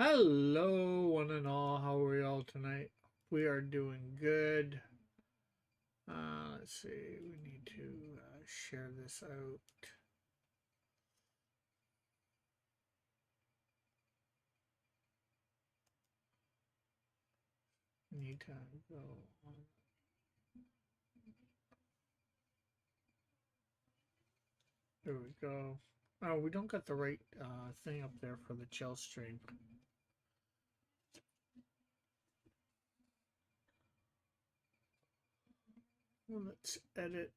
Hello, one and all. How are we all tonight? We are doing good. Let's see. We need to share this out. Need to go on. There we go. Oh, we don't got the right thing up there for the chill stream. Well, let's edit.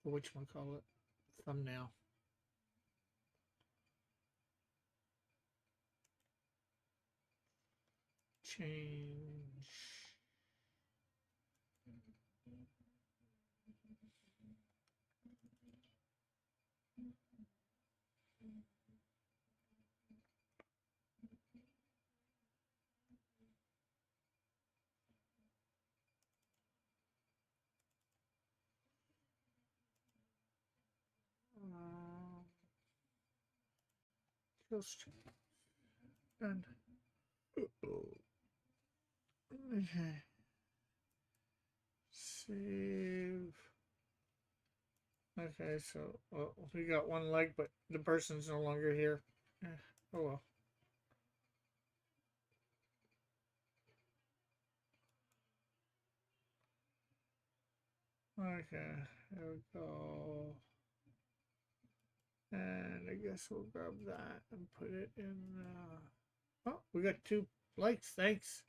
Whatchamacallit? Thumbnail. Change. Chill stream. Done. Okay. Save. Okay, so we got one leg, but the person's no longer here. Oh well. Okay, there we go. And I guess we'll grab that and put it in. Oh, we got two likes. Thanks.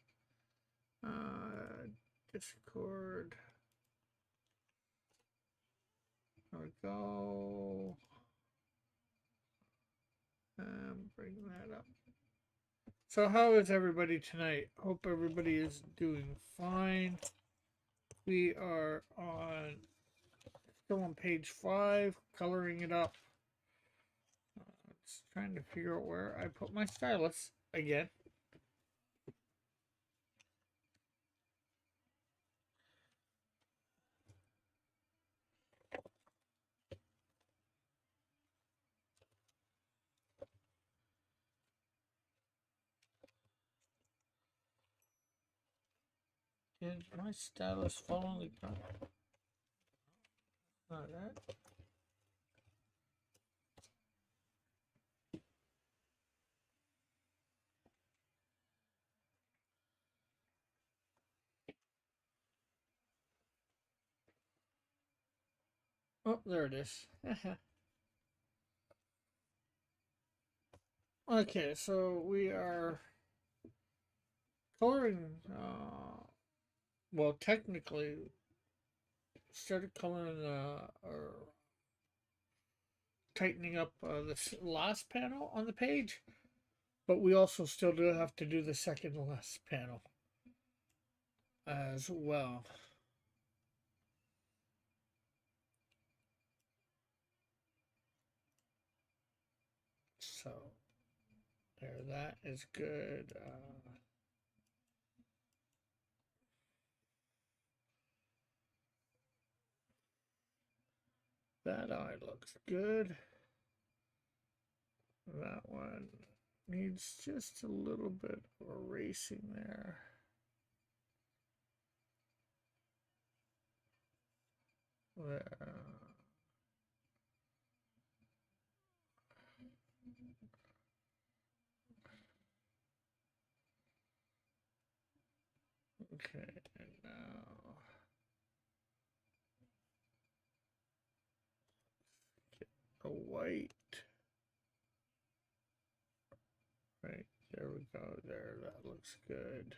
Discord. There we go. Bring that up. So, how is everybody tonight? Hope everybody is doing fine. We are still on page 5, coloring it up. Just trying to figure out where I put my stylus again. Did my stylus fall on the ground? Not that. Oh, there it is. Okay, so we are coloring. Well, technically, started coloring or tightening up this last panel on the page, but we also still do have to do the second last panel as well. So there, that is good. That eye looks good. That one needs just a little bit of erasing there. There. Okay, and now get the white. Right, there we go. There, that looks good.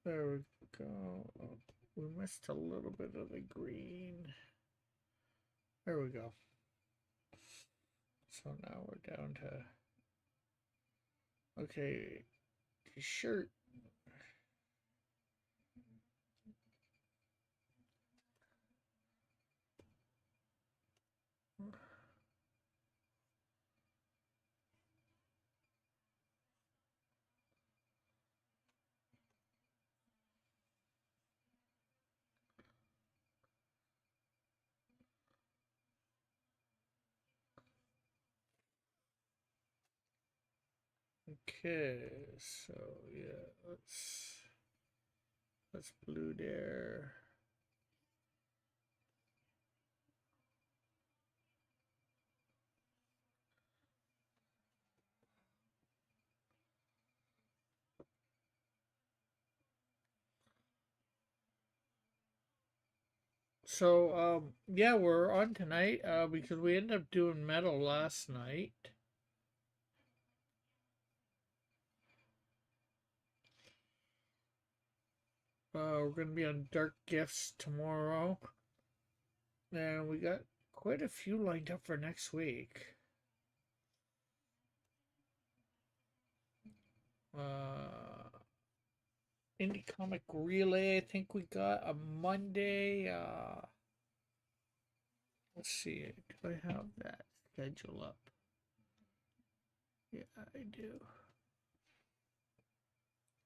There we go. Oh, we missed a little bit of the green. There we go. So now we're down to, okay, t-shirt. Okay, so yeah, let's blue there. So yeah, we're on tonight because we ended up doing metal last night. We're gonna be on Dark Gifts tomorrow, and we got quite a few lined up for next week. Indie Comic Relay, I think we got a Monday. Let's see, do I have that schedule up? Yeah, I do.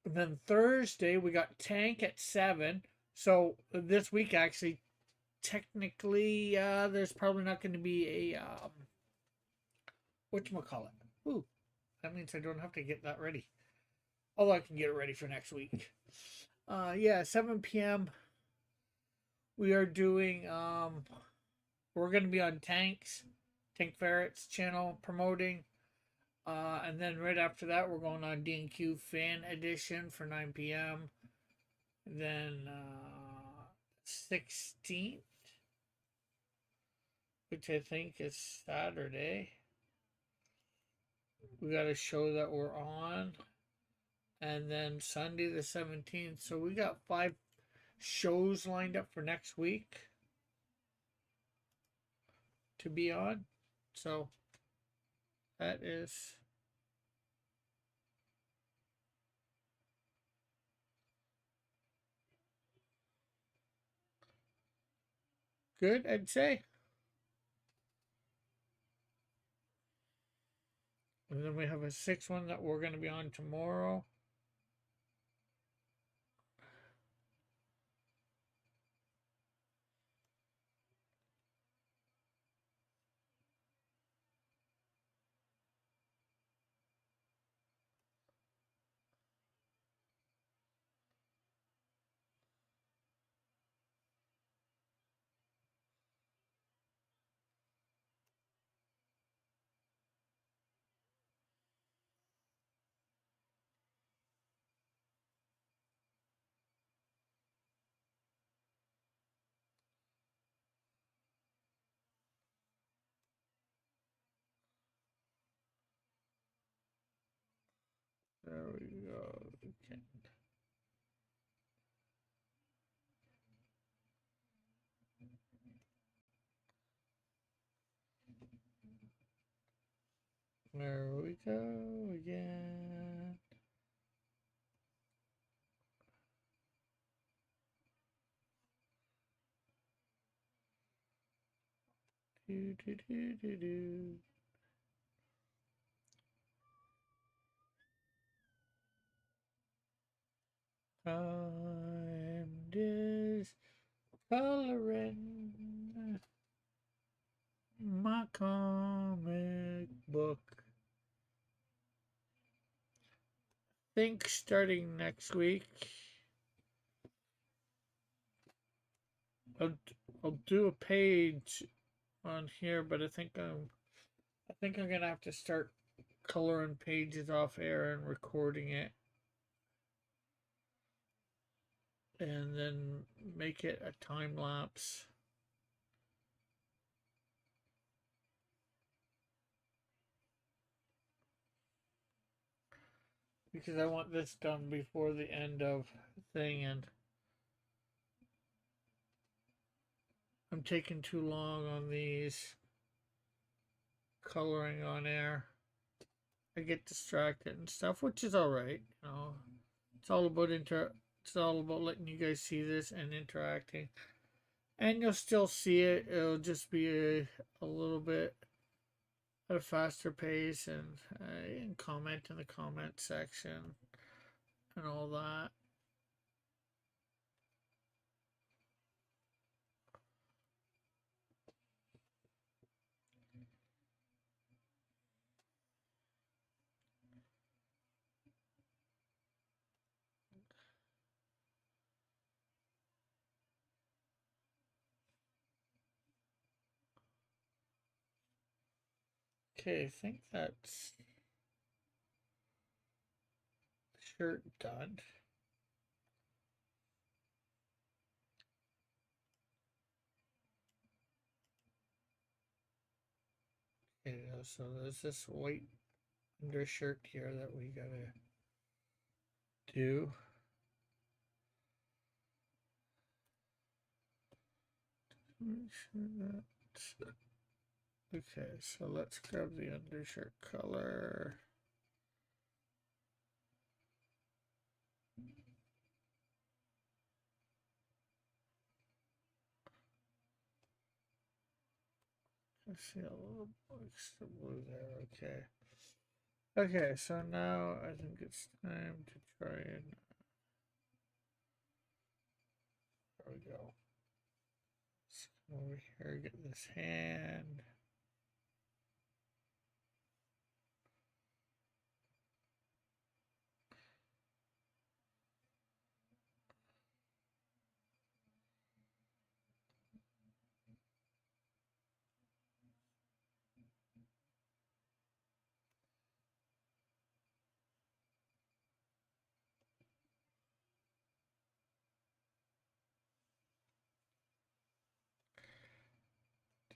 And then Thursday we got Tank at 7. So this week actually, technically, there's probably not going to be a whatchamacallit. Ooh, that means I don't have to get that ready. Although I can get it ready for next week. Yeah, 7 p.m. We are doing we're gonna be on Tank Ferret's channel promoting. And then right after that we're going on D&Q Fan Edition for 9 p.m. Then 16th, which I think is Saturday. We got a show that we're on. And then Sunday the 17th. So we got 5 shows lined up for next week to be on. So that is good, I'd say. And then we have a 6th one that we're going to be on tomorrow. There we go. Okay. There we go again. Do, do, do, do, do. I'm discoloring my comic book. Think starting next week, I'll, I'll do a page on here, but I think I'm gonna have to start coloring pages off air and recording it, and then make it a time lapse. Because I want this done before the end of thing, and I'm taking too long on these coloring on air. I get distracted and stuff, which is alright, you know. It's all about letting you guys see this and interacting. And you'll still see it. It'll just be a little bit at a faster pace, and comment in the comment section and all that. Okay, I think that's shirt done. Okay, so there's this white undershirt here that we gotta do. Make sure that's okay. So let's grab the undershirt color. I see a little extra blue there. Okay. Okay, so now I think it's time to try and there we go. Let's come over here, get this hand.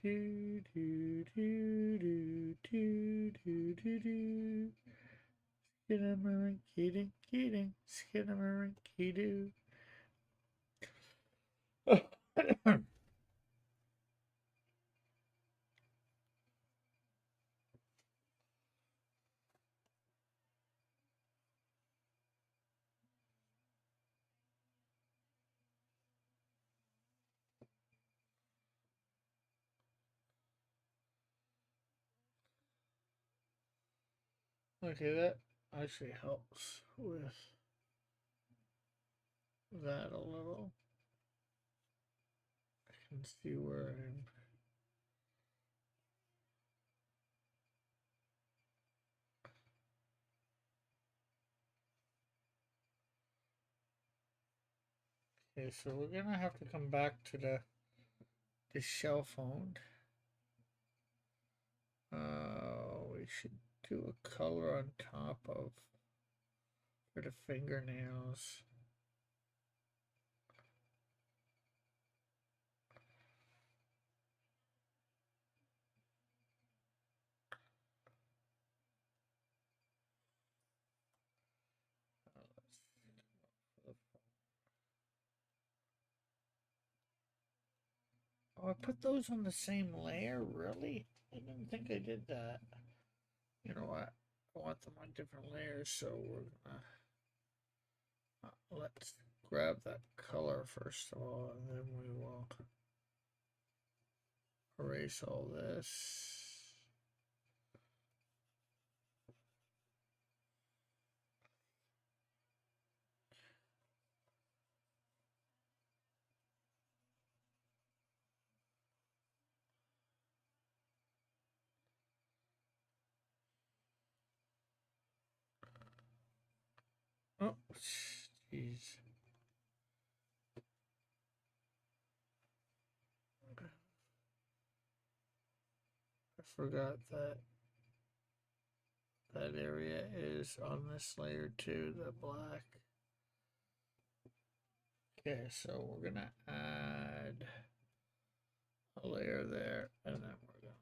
Do do do do do do do do. Skidamarinky dinky dink, skidamarinky doo. Okay, that actually helps with that a little. I can see where I'm. Okay, so we're gonna have to come back to the shell phone. We should do a color on top of for the fingernails. Oh, I put those on the same layer? Really? I didn't think I did that. You know what? I want them on different layers, so we're gonna let's grab that color first of all, and then we will erase all this. Oh, jeez. I forgot that that area is on this layer too, the black. Okay, so we're gonna add a layer there, and then we're gonna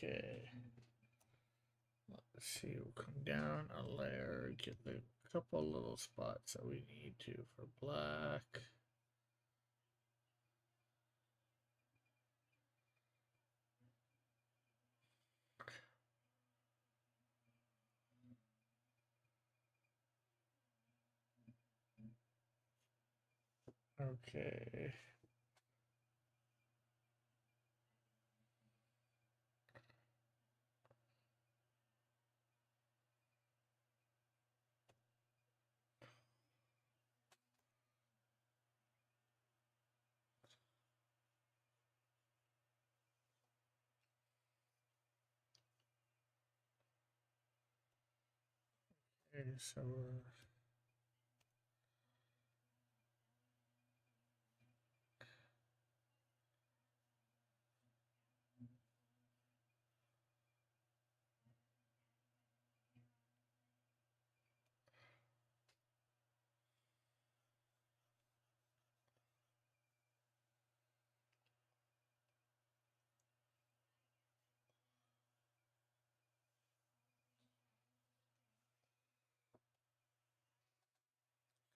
okay. Let's see, we'll come down a layer, get the couple little spots that we need to for black. Okay. Okay, so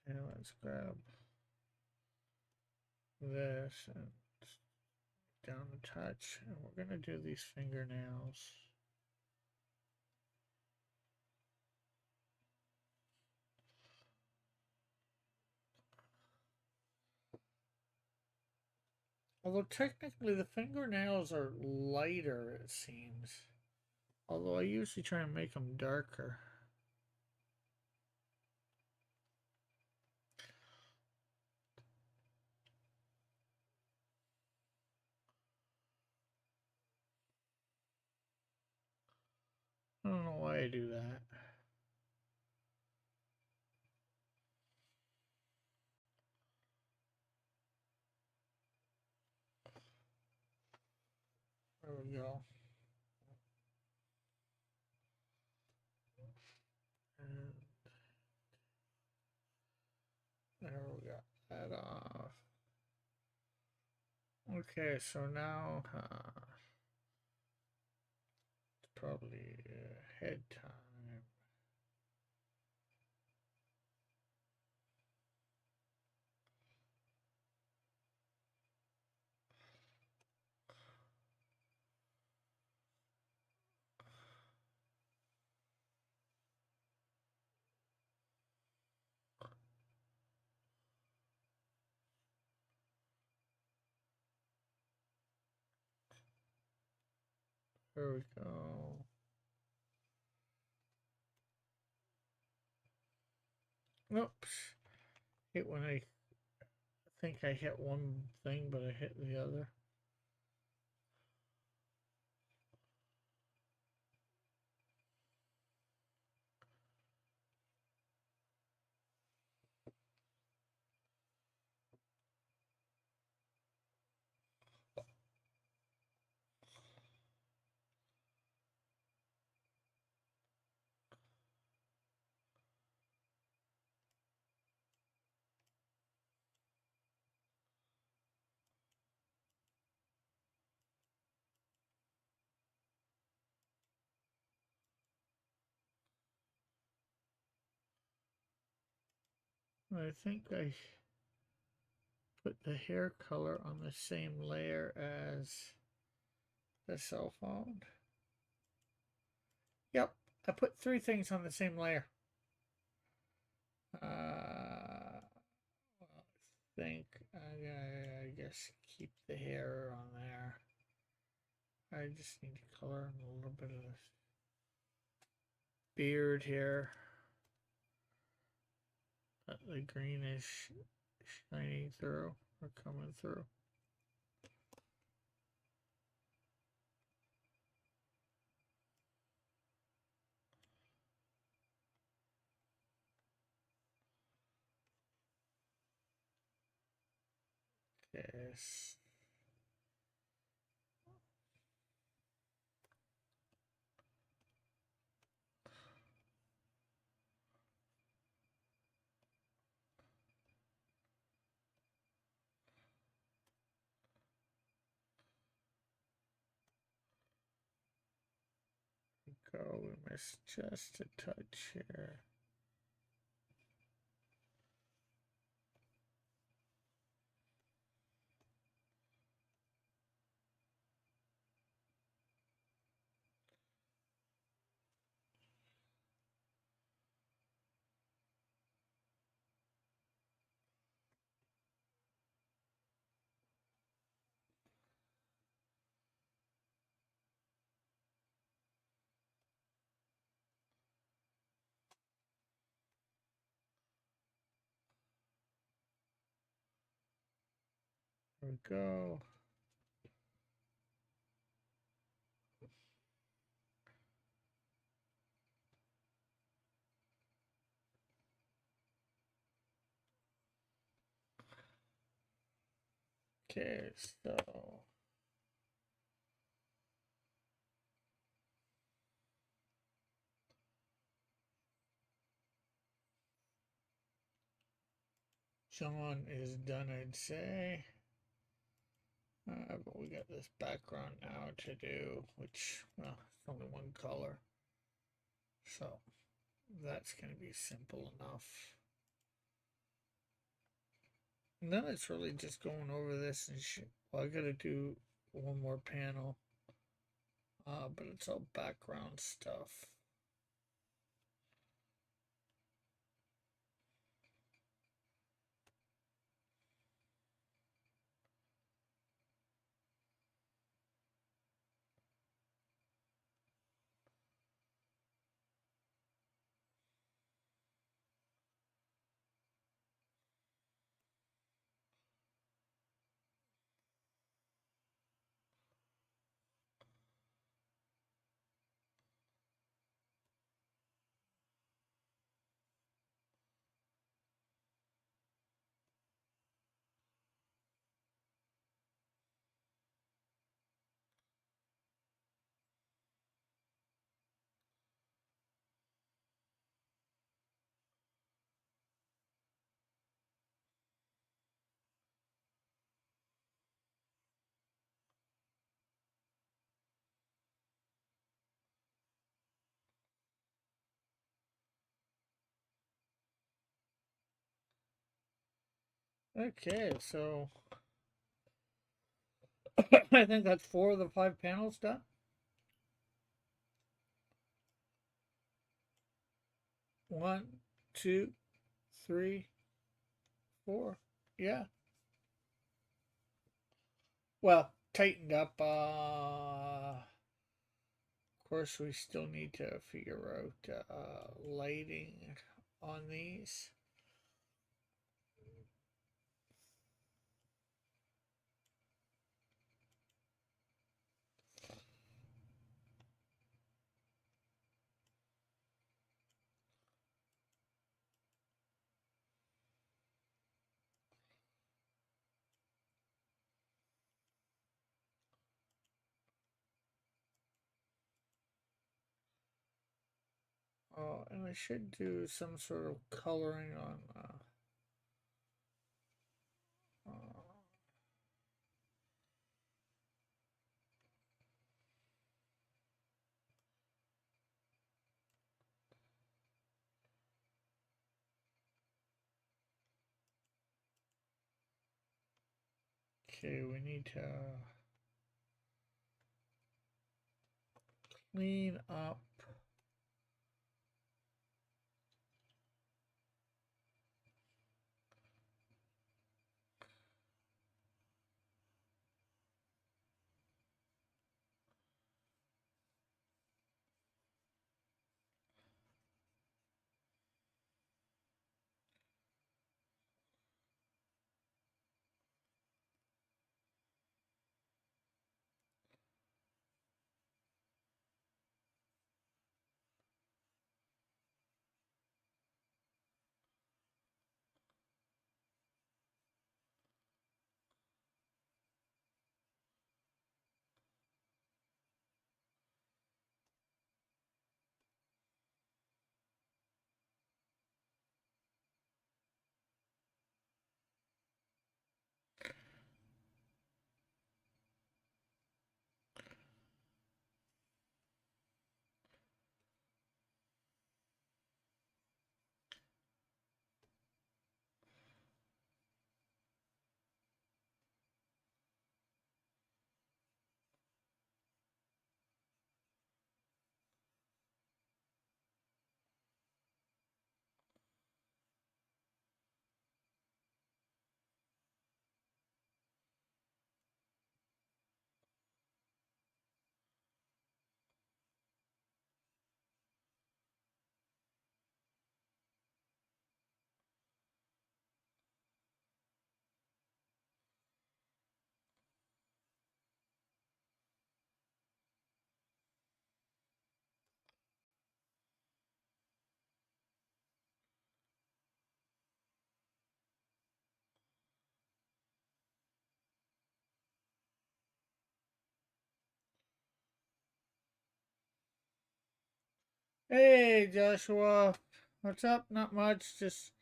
okay, let's grab this and down a touch, and we're gonna do these fingernails. Although technically the fingernails are lighter, it seems. Although I usually try and make them darker. I don't know why I do that. There we go. And there we got that off. Okay, so now it's probably head time. There we go. Oops. Hit when I think I hit one thing, but I hit the other. I think I put the hair color on the same layer as the cell phone. Yep, I put three things on the same layer. Well, I think I guess keep the hair on there. I just need to color in a little bit of this beard here. The green is shining through or coming through. Yes. Go, we missed just a touch here. There we go. Okay, so John is done, I'd say. But we got this background now to do, which, well, it's only one color. So that's going to be simple enough. And then it's really just going over this and shit. Well, I got to do one more panel. But it's all background stuff. Okay, so I think that's 4 of the 5 panels done. One, two, three, 4. Yeah. Well, tightened up. Of course, we still need to figure out lighting on these. Oh, and I should do some sort of coloring on. Okay, we need to clean up. Hey, Joshua. What's up? Not much. Just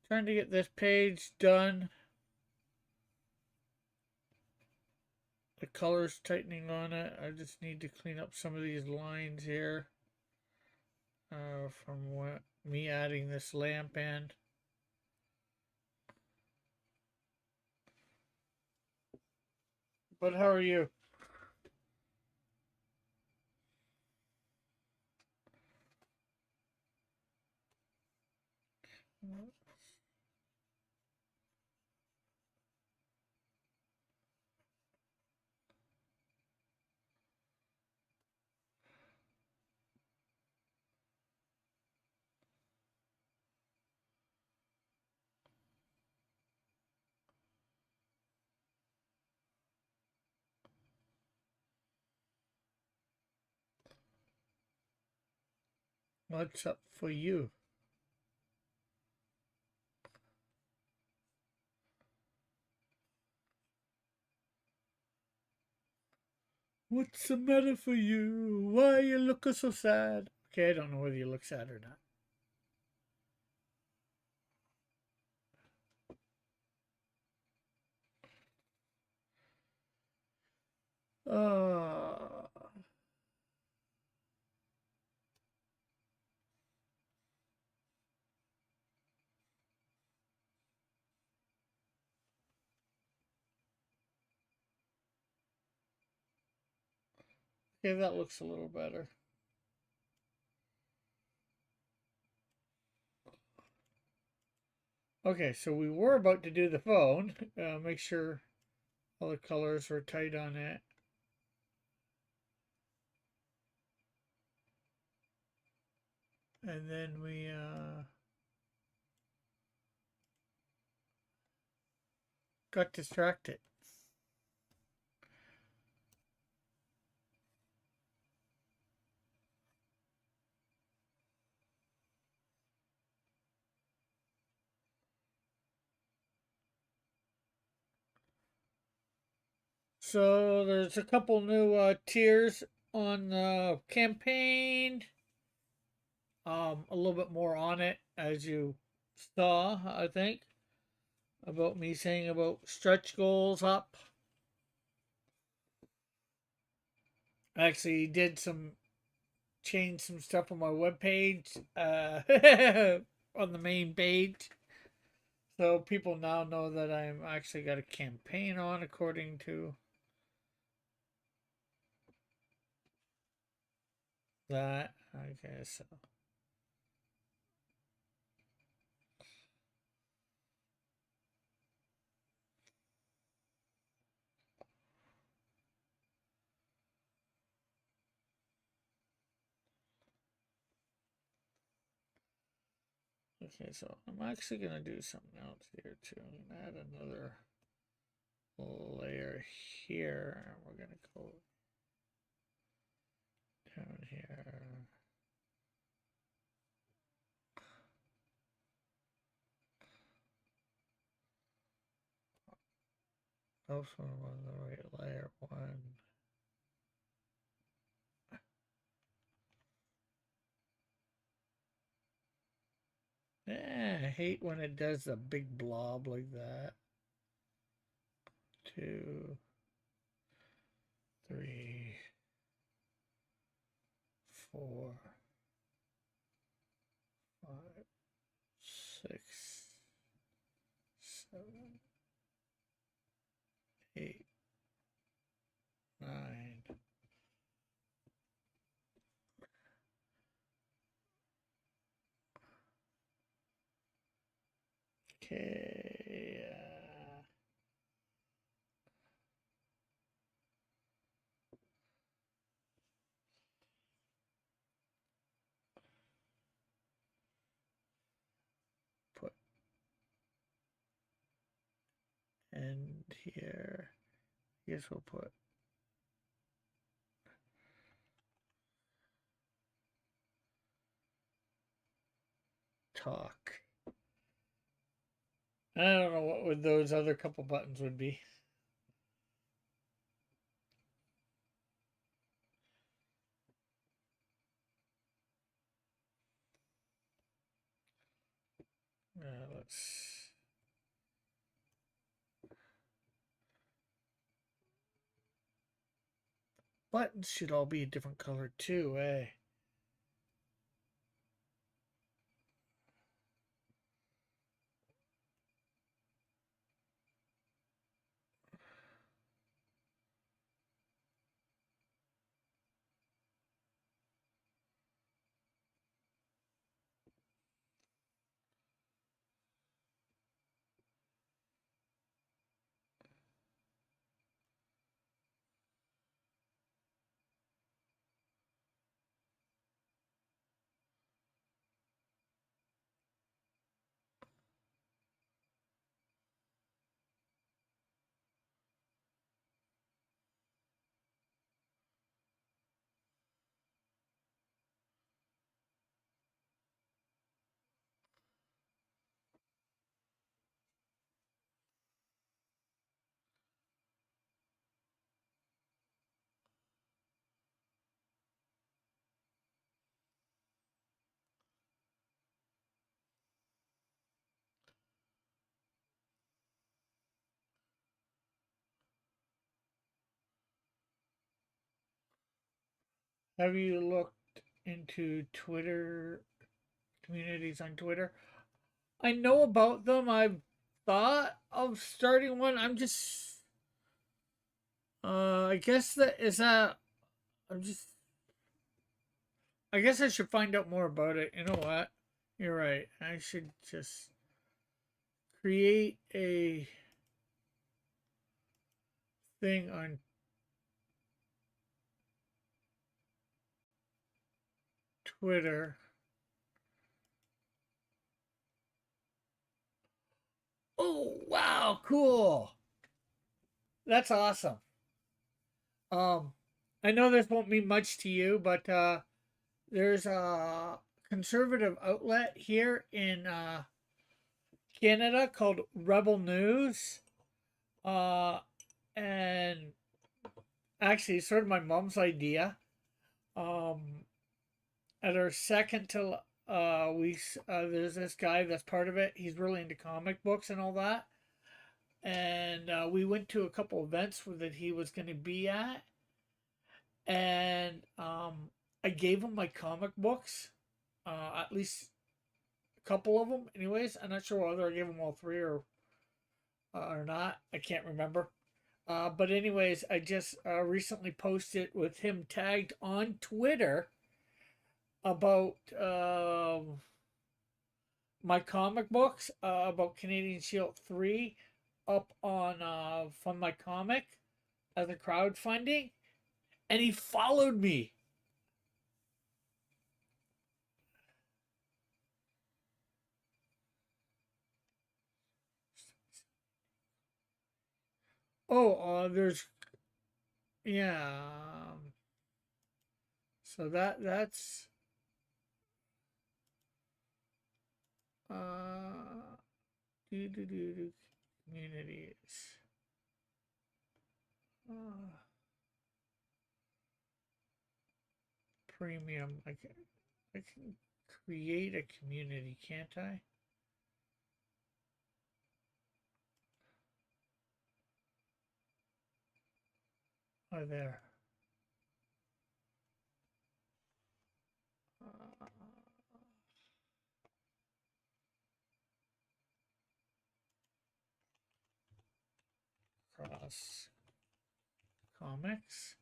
trying to get this page done. The color's tightening on it. I just need to clean up some of these lines here from me adding this lamp in. But how are you? What's up for you? What's the matter for you? Why you looking so sad? Okay, I don't know whether you look sad or not. Uh, okay, that looks a little better. Okay, so we were about to do the phone. Make sure all the colors are tight on it. And then we got distracted. So there's a couple new tiers on the campaign. A little bit more on it, as you saw, I think, about me saying about stretch goals up. I actually did change some stuff on my webpage, on the main page. So people now know that I'm actually got a campaign on according to that. Okay, so. Okay, so I'm actually going to do something else here too. I'm going to add another layer here. We're going to go down here. Also on the right layer one. I hate when it does a big blob like that. 2, 3, 4, 5, 6, 7, 8, 9. Okay. Put end here. I guess we'll put talk. I don't know what would those other couple buttons would be. Buttons should all be a different color too, eh? Have you looked into Twitter communities on Twitter? I know about them. I've thought of starting one. I'm just I guess that is that I'm just I guess I should find out more about it. You know what? You're right. I should just create a thing on Twitter. Oh, wow, cool. That's awesome. Um I know this won't mean much to you, but there's a conservative outlet here in Canada called Rebel News. Uh, and actually, it's sort of my mom's idea. Um, at our second to there's this guy that's part of it. He's really into comic books and all that. And we went to a couple events that he was going to be at, and I gave him my comic books, at least a couple of them. Anyways, I'm not sure whether I gave him all three or not. I can't remember. But anyways, I just recently posted with him tagged on Twitter about my comic books, about Canadian Shield 3 up on fundmycomic as a crowdfunding, and he followed me. Oh, there's yeah. So that's uh communities. Uh, Premium. I can create a community, can't I? Oh, there. Uh, Cross comics.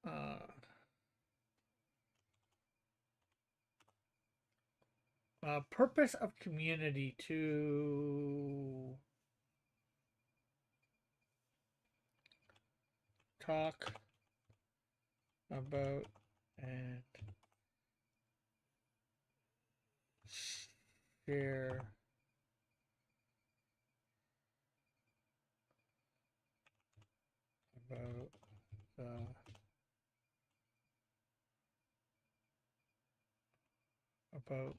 Uh, Purpose of community to talk about and share about the about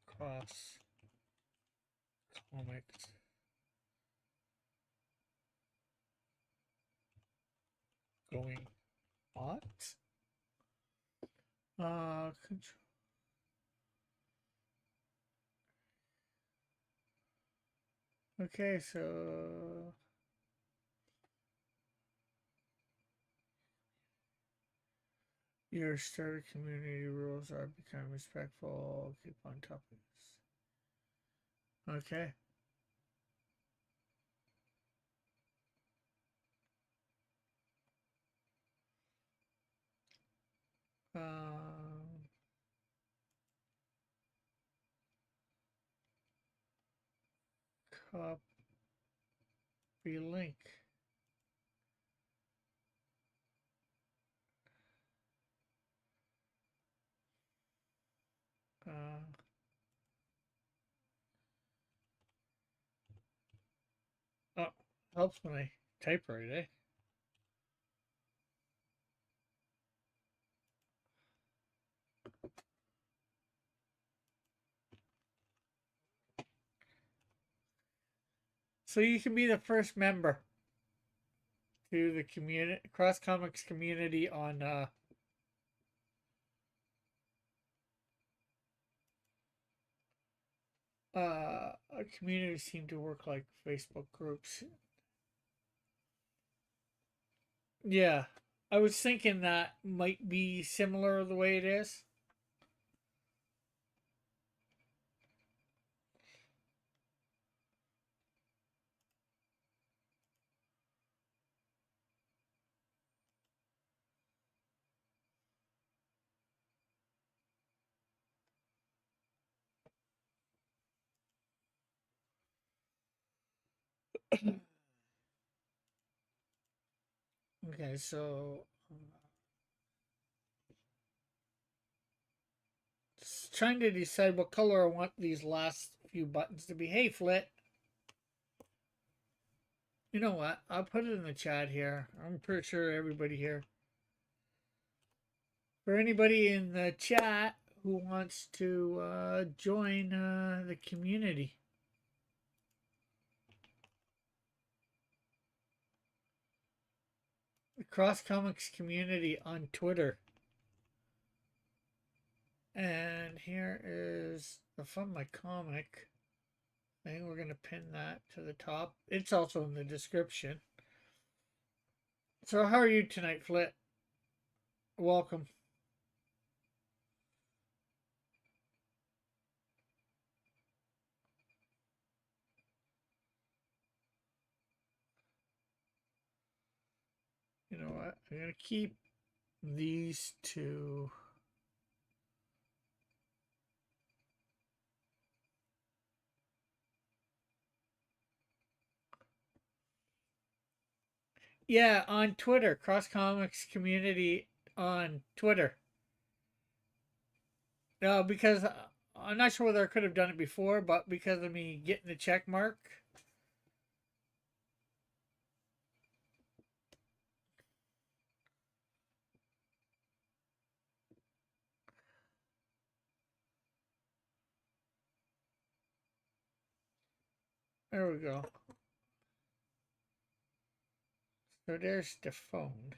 cross comics going hot. Control. Okay, so your starter community rules are become respectful. Keep on top of this. Okay. Um, copy link. Uh, oh, helps when I type right, eh? So you can be the first member to the community, Cross Comics community on communities seem to work like Facebook groups. Yeah, I was thinking that might be similar the way it is. Okay, so just trying to decide what color I want these last few buttons to be. Hey, Flit, you know what? I'll put it in the chat here. I'm pretty sure everybody here. For anybody in the chat who wants to join the community. The Cross Comics community on Twitter. And here is the fundmycomic thing. We're going to pin that to the top. It's also in the description. So how are you tonight, Flit? Welcome. You know what? I'm going to keep these two. Yeah, on Twitter. Cross Comics community on Twitter. No, because I'm not sure whether I could have done it before, but because of me getting the check mark. There we go. So there's the phone.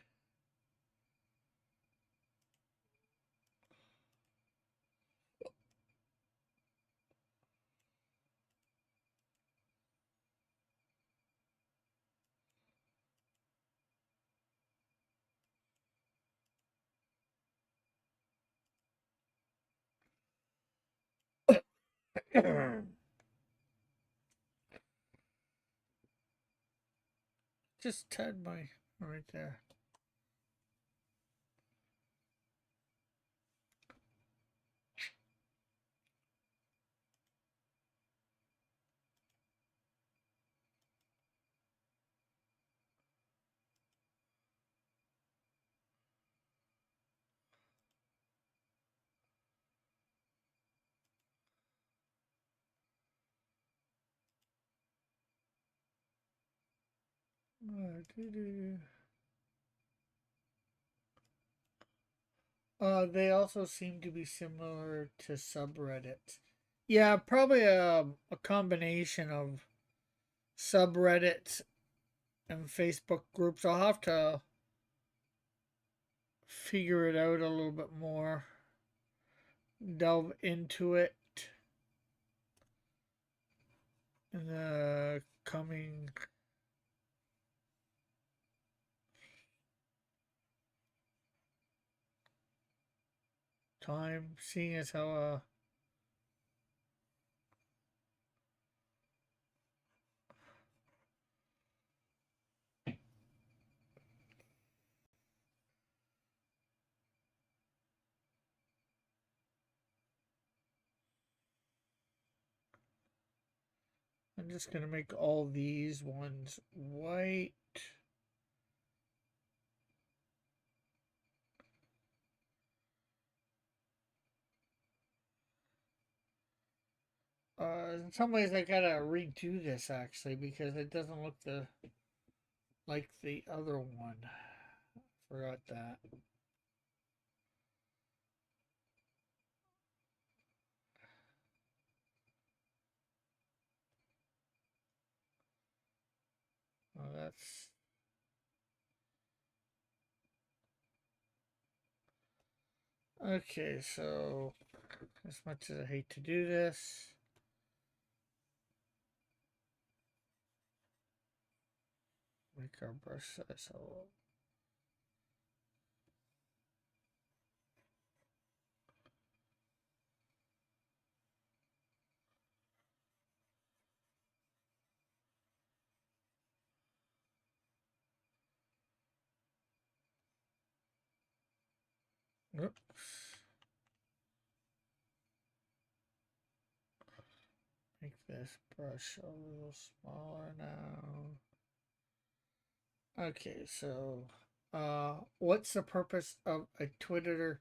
Just tad my right there. They also seem to be similar to subreddits. Yeah, probably a combination of subreddits and Facebook groups. I'll have to figure it out a little bit more, delve into it in the coming time, seeing as how I'm just gonna make all these ones white. In some ways I gotta redo this actually because it doesn't look like the other one. Forgot that. Oh, that's okay. So, as much as I hate to do this, make our brush size a little. Oops. Make this brush a little smaller now. Okay, so what's the purpose of a Twitter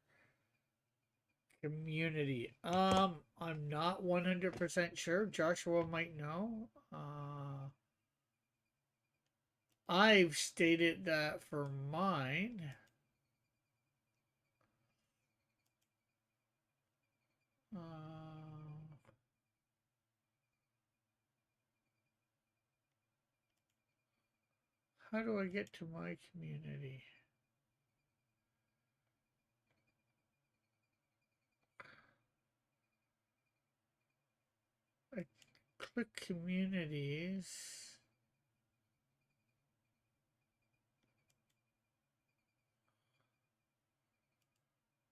community? I'm not 100% sure. Joshua might know. I've stated that for mine. How do I get to my community? I click communities.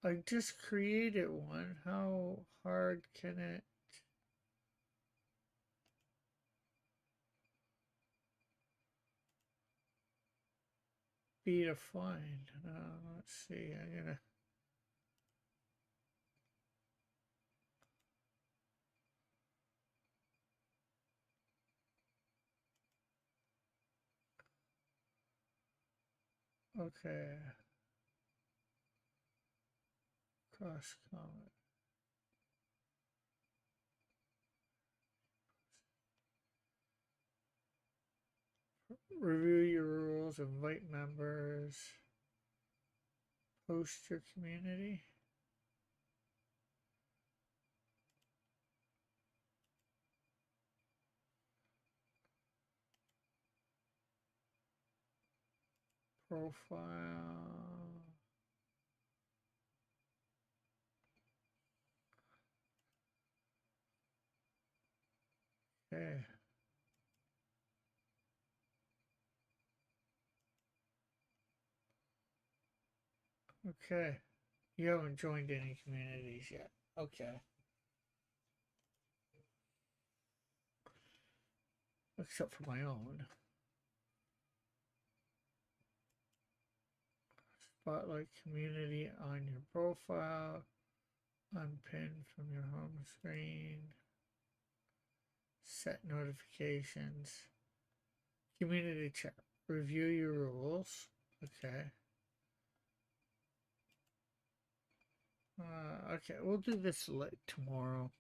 I just created one. How hard can it be to find? Let's see. I'm gonna. Okay. Cross comment. Review your rules. Invite members. Post your community. Profile. Okay. Okay. You haven't joined any communities yet. Okay. Except for my own. Spotlight community on your profile. Unpin from your home screen. Set notifications. Community chat. Review your rules. Okay. Okay, we'll do this tomorrow.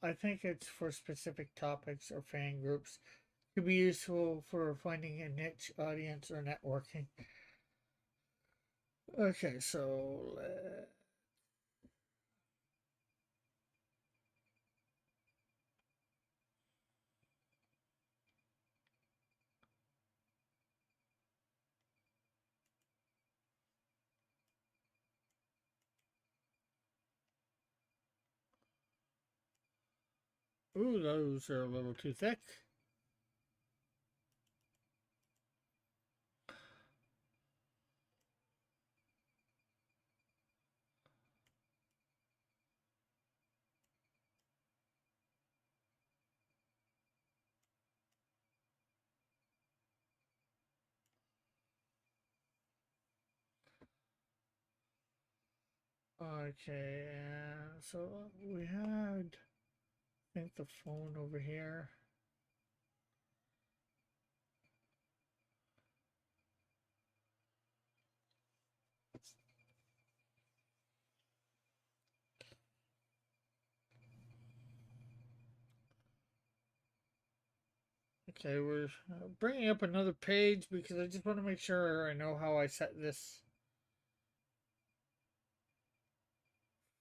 I think it's for specific topics or fan groups. Could be useful for finding a niche audience or networking. Okay, so Ooh, those are a little too thick. Okay, and so we had, I think, the phone over here. Okay, we're bringing up another page because I just want to make sure I know how I set this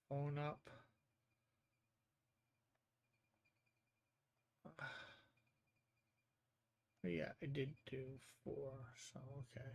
phone up. Yeah, I did do 4, so okay.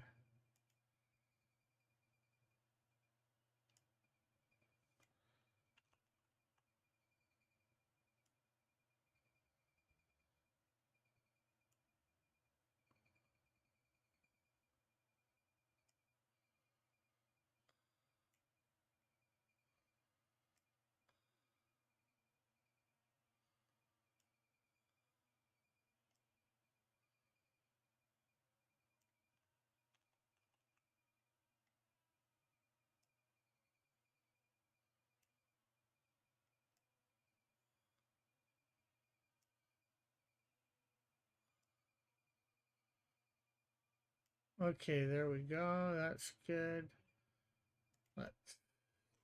Okay, there we go. That's good. Let's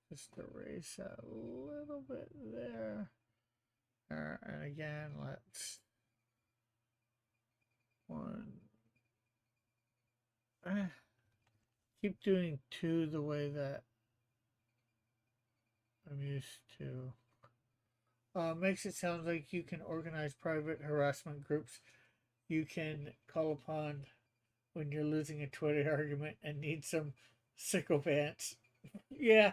just erase that a little bit there. And again, let's one. Keep doing 2 the way that I'm used to. Makes it sound like you can organize private harassment groups you can call upon when you're losing a Twitter argument and need some sycophants. Yeah,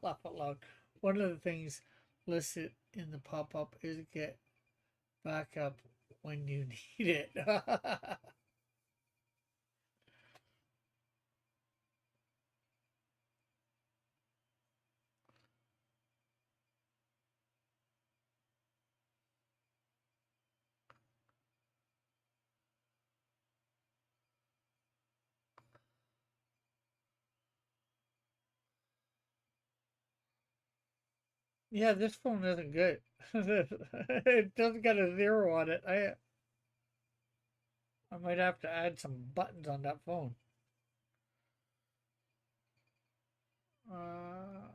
laugh out loud. One of the things listed in the pop up is get backup when you need it. Yeah, this phone isn't good. It doesn't got a 0 on it. I might have to add some buttons on that phone. Uh,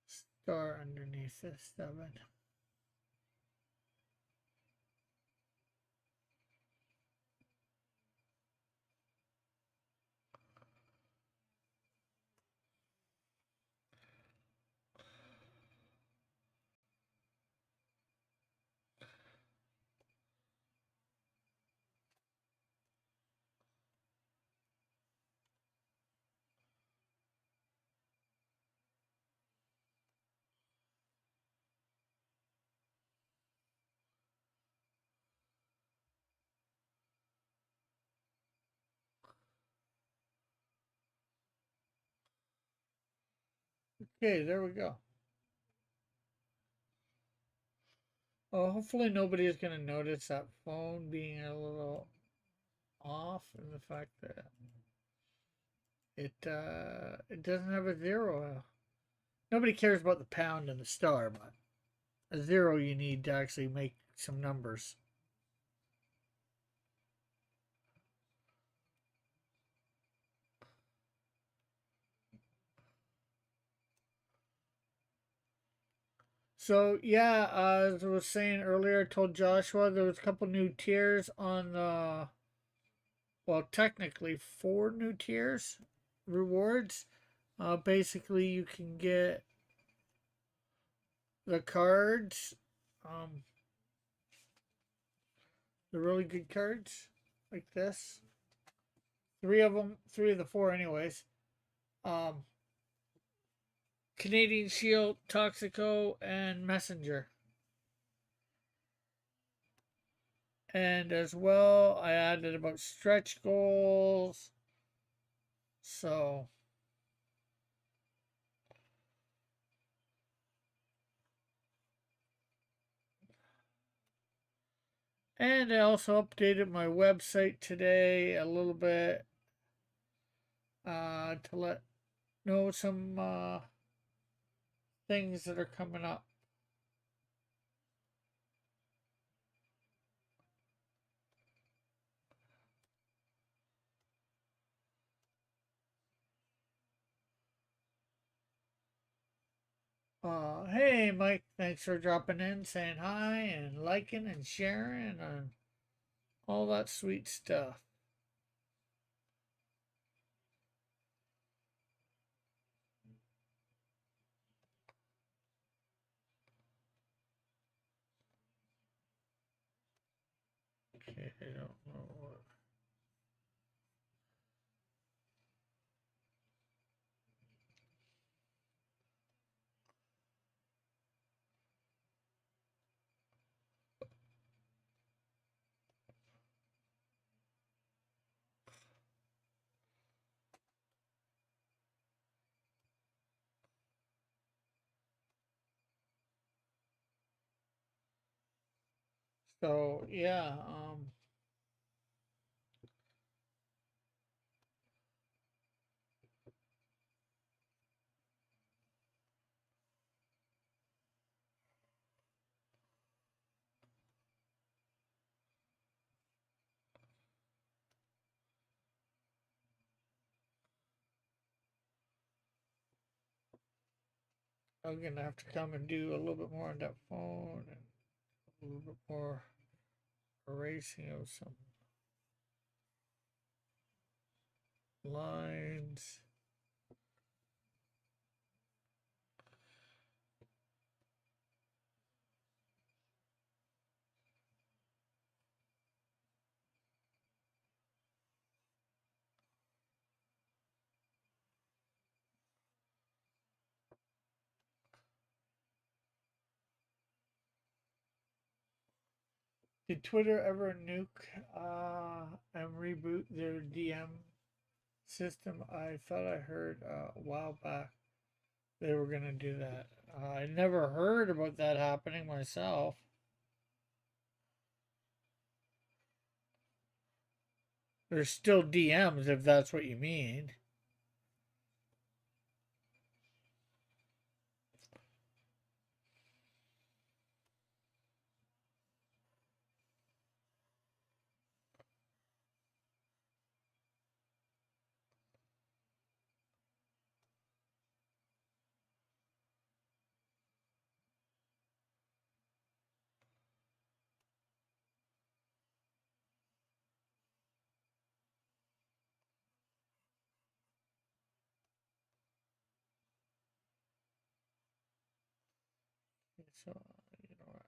Star underneath this 7. Okay, there we go. Oh, hopefully nobody is going to notice that phone being a little off, and the fact that it doesn't have a 0. Nobody cares about the pound and the star, but a 0 you need to actually make some numbers. So yeah, as I was saying earlier, I told Joshua there was a couple new tiers on the, well, technically 4 new tiers rewards. Basically, you can get the cards, um, the really good cards like this. 3 of them, 3 of the 4, anyways. Um, Canadian Shield, Toxico, and Messenger. And as well, I added about stretch goals. So, and I also updated my website today a little bit to let know some things that are coming up. Hey, Mike, thanks for dropping in, saying hi, and liking and sharing, and all that sweet stuff. Okay, I don't know what. So, yeah, I'm gonna have to come and do a little bit more on that phone and a little bit more erasing of some lines. Did Twitter ever nuke and reboot their DM system? I thought I heard a while back they were gonna do that. I never heard about that happening myself. There's still DMs if that's what you mean. So, you know what?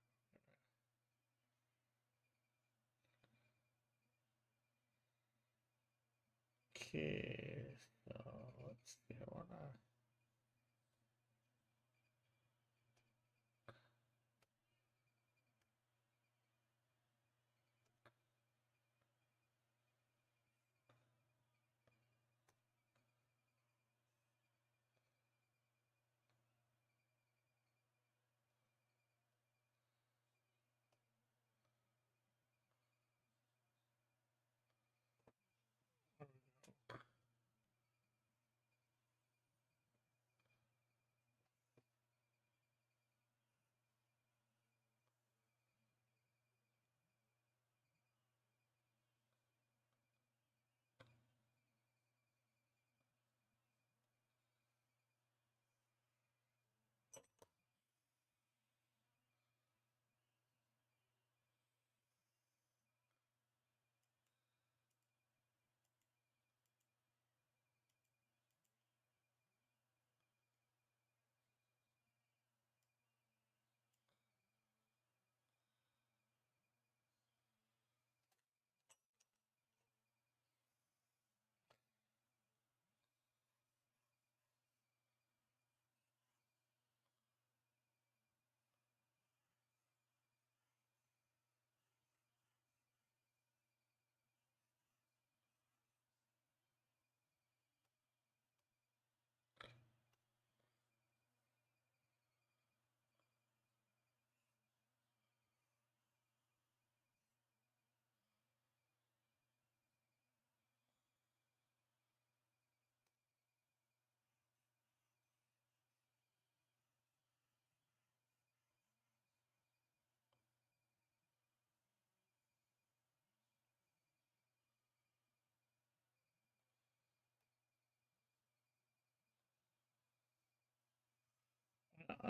Okay, so let's see. I wanna.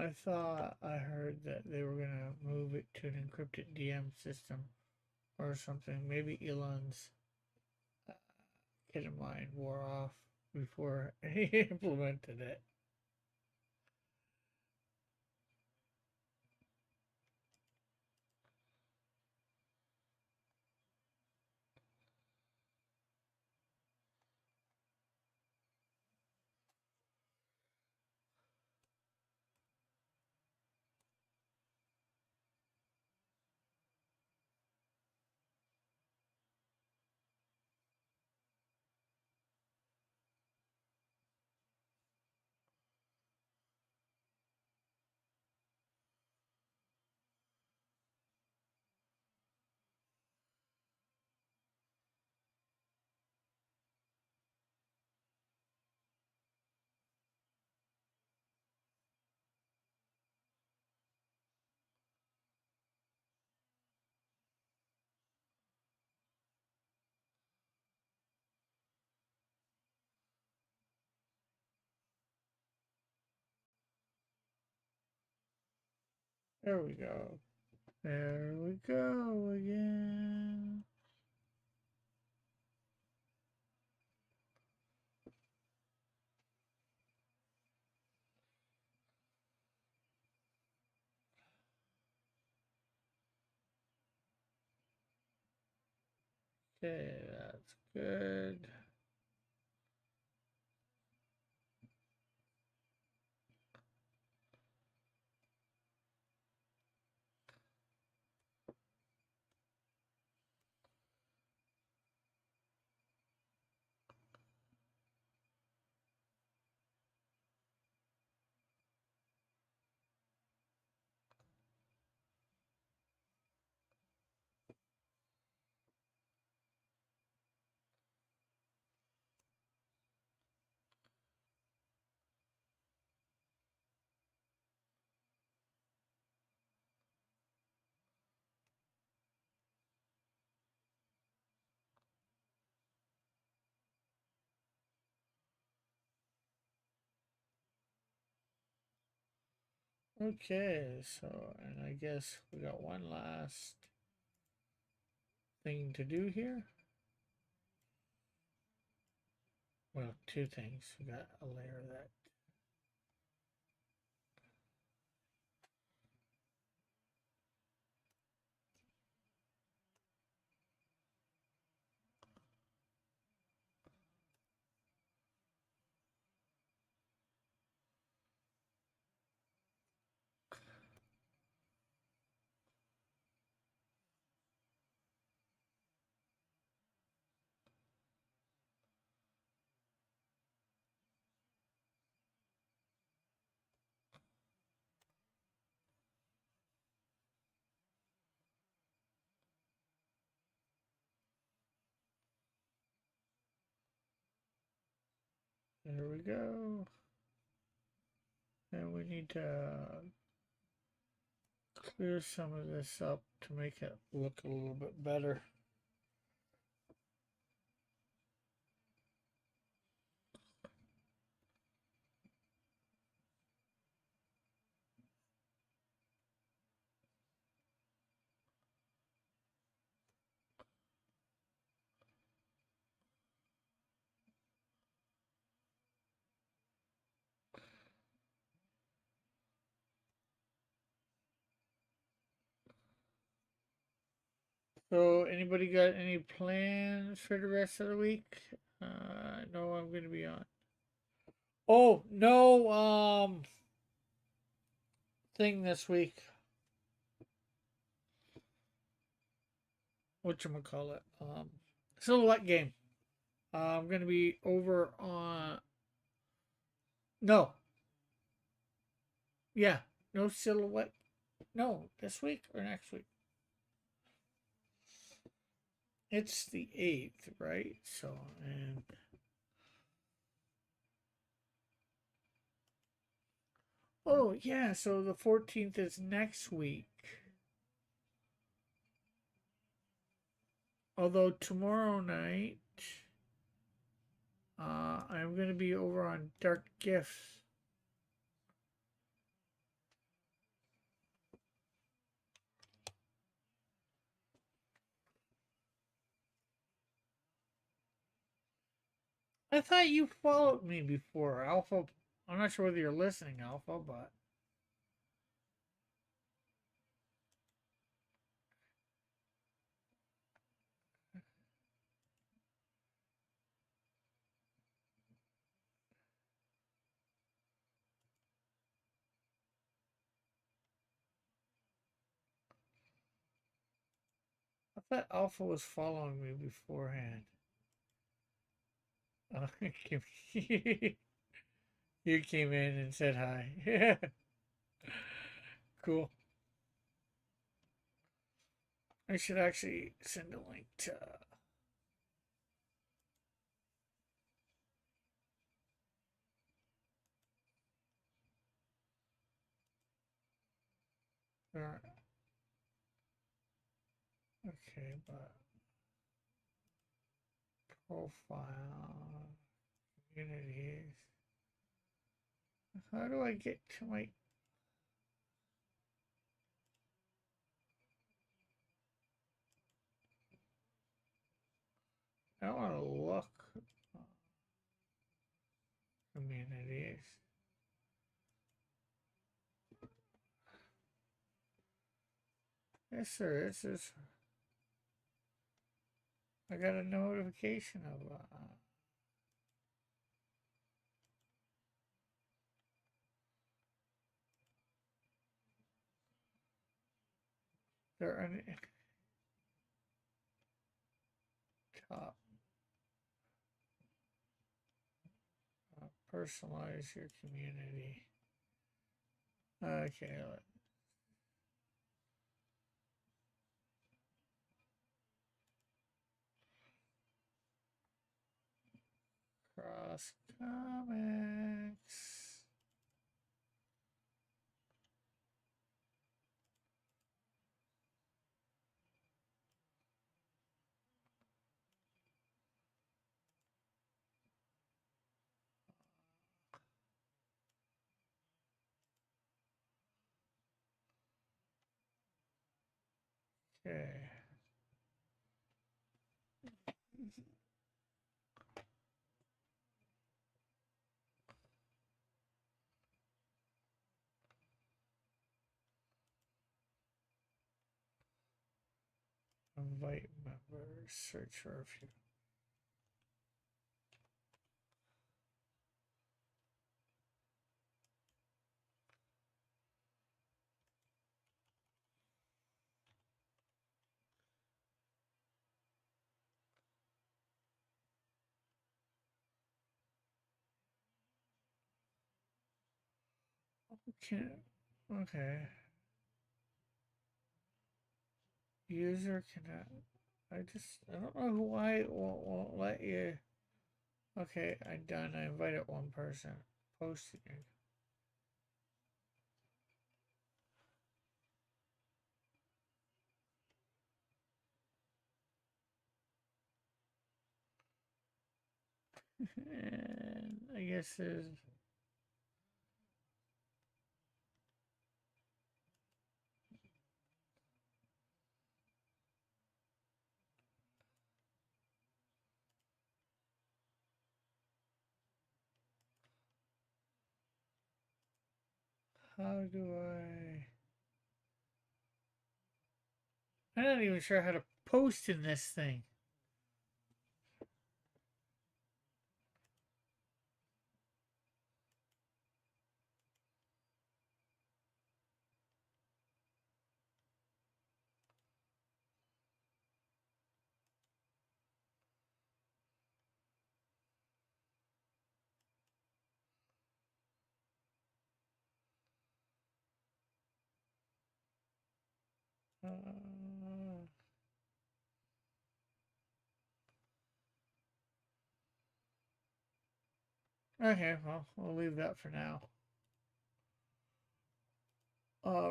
I thought I heard that they were gonna move it to an encrypted DM system or something. Maybe Elon's kid mine wore off before he implemented it. There we go. There we go again. Okay, that's good. Okay, so, and I guess we got one last thing to do here. Well, two things. We got a layer of that. There we go. And we need to clear some of this up to make it look a little bit better. So, anybody got any plans for the rest of the week? I know I'm going to be on. Oh, no, thing this week. Whatchamacallit? Silhouette game. I'm going to be over on. No. Yeah. No silhouette. No, this week or next week? It's the 8th, right? So, and. Oh, yeah. So the 14th is next week. Although tomorrow night, I'm going to be over on Dark Gifts. I thought you followed me before, Alpha. I'm not sure whether you're listening, Alpha, but I thought Alpha was following me beforehand. You came in and said hi. Yeah, cool. I should actually send a link to. Okay, but profile communities. How do I get to my? I don't want to look. Communities. Yes, sir. This is. I got a notification of. They're on top. Personalize your community. Okay. Cross comics. Okay. Invite members. Search for a few. Okay. User cannot. I don't know why it won't let you. Okay, I'm done. I invited one person. Posting. And I guess there's. How do I. I'm not even sure how to post in this thing. Okay, well, we'll leave that for now.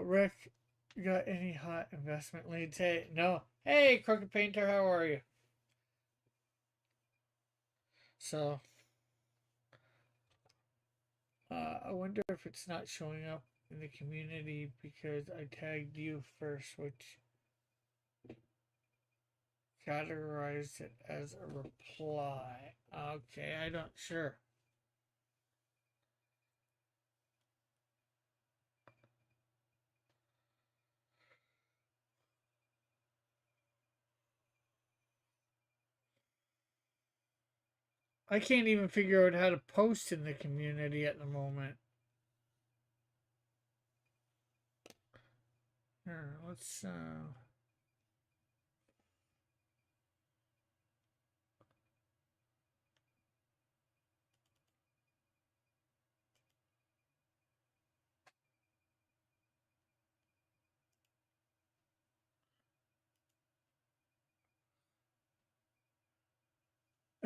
Rick, you got any hot investment leads? Hey, no. Hey, Crooked Painter, how are you? So, I wonder if it's not showing up in the community because I tagged you first, which categorize it as a reply. Okay, I don't sure. I can't even figure out how to post in the community at the moment. Here, let's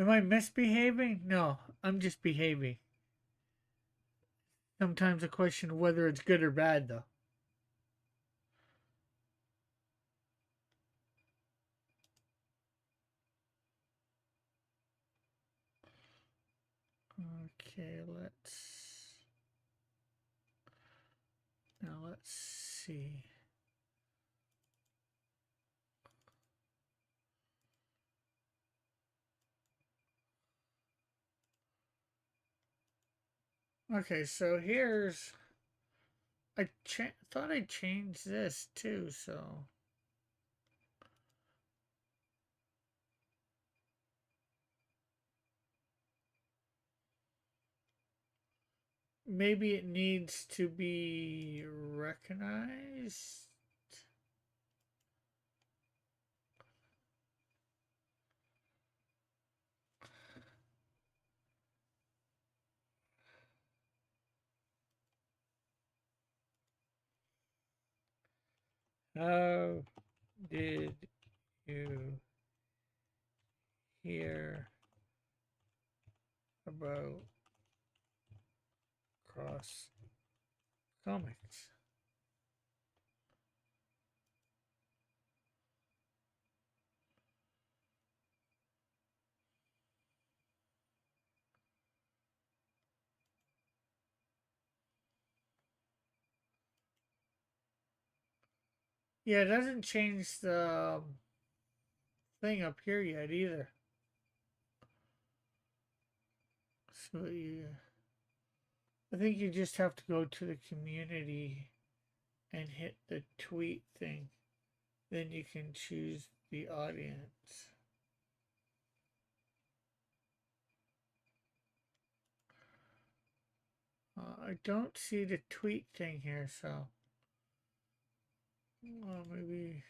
am I misbehaving? No, I'm just behaving. Sometimes a question of whether it's good or bad, though. Okay, let's see. Okay, so here's I thought I changed this too, so maybe it needs to be recognized. How did you hear about cross comics? Yeah, it doesn't change the thing up here yet either. So I think you just have to go to the community and hit the tweet thing. Then you can choose the audience. I don't see the tweet thing here, so maybe.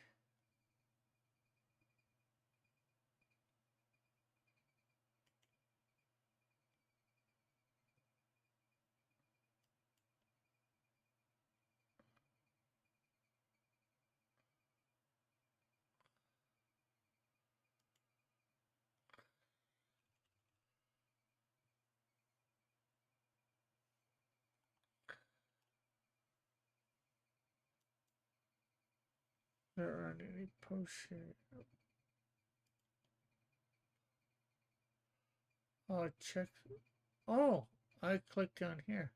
There aren't any posts here. I'll check. Oh, I clicked on here.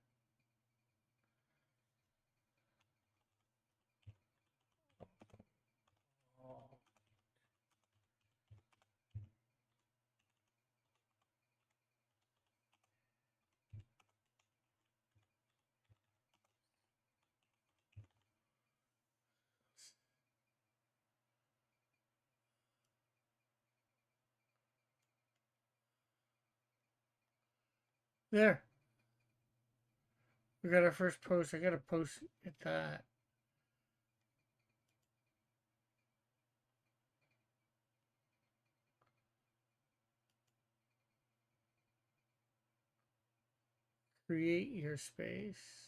There. We got our first post. I gotta post at that. Create your space.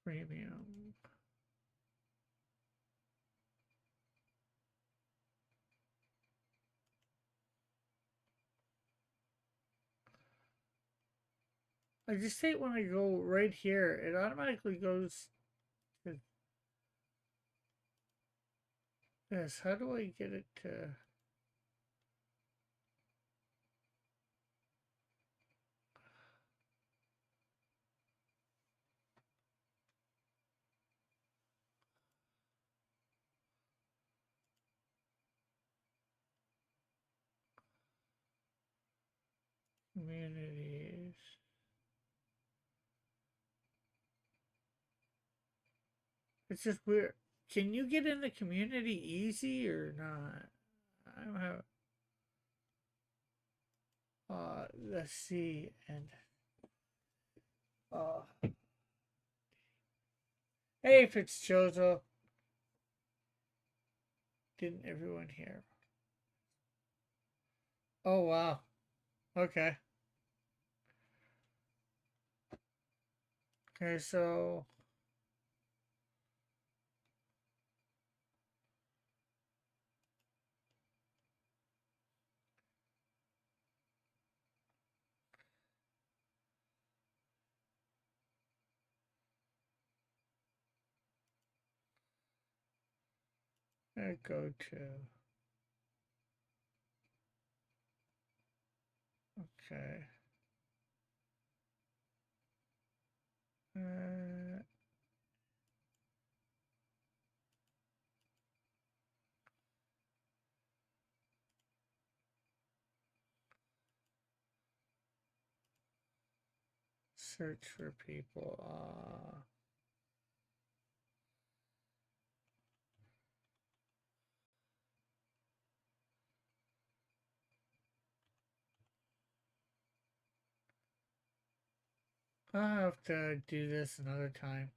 Premium. I just hate when I go right here, it automatically goes to this. How do I get it to... Communities. It's just weird. Can you get in the community easy or not? I don't have... let's see. And... Hey, Fitzchozo. Didn't everyone hear? Oh, wow. Okay. Okay, so... I go to... Okay. Uh, search for people. I'll have to do this another time.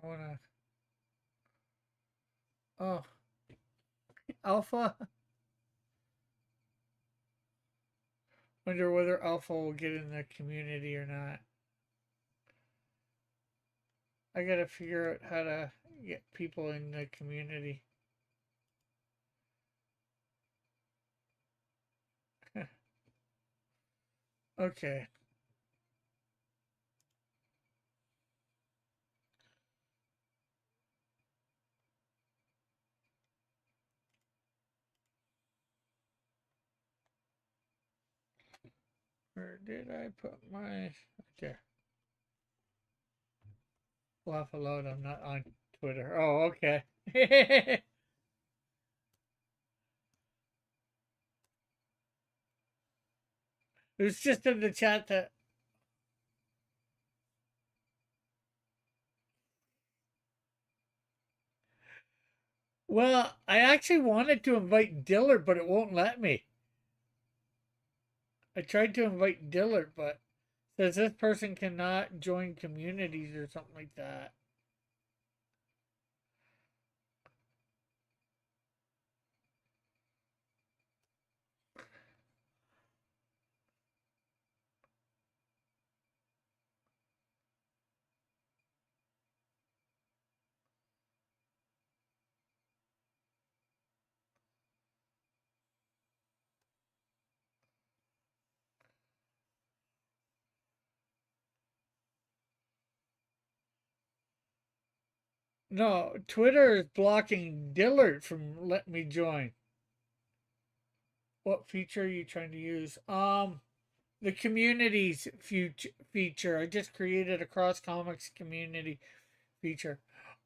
I wanna... Oh, Alpha? Wonder whether Alpha will get in the community or not. I gotta figure out how to get people in the community. Okay. Where did I put my... There. Laugh aloud, I'm not on Twitter. Oh, okay. It was just in the chat that... Well, I actually wanted to invite Dillard, but it won't let me. I tried to invite Dillard, but says this person cannot join communities or something like that. No, Twitter is blocking Dillard from letting me join. What feature are you trying to use? The communities feature. I just created a cross comics community feature.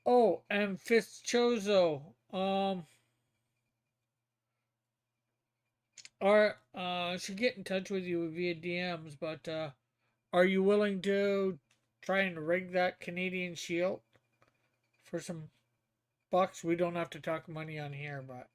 Oh, and Fitzchozo. Should get in touch with you via DMs, but are you willing to try and rig that Canadian Shield for some bucks? We don't have to talk money on here, but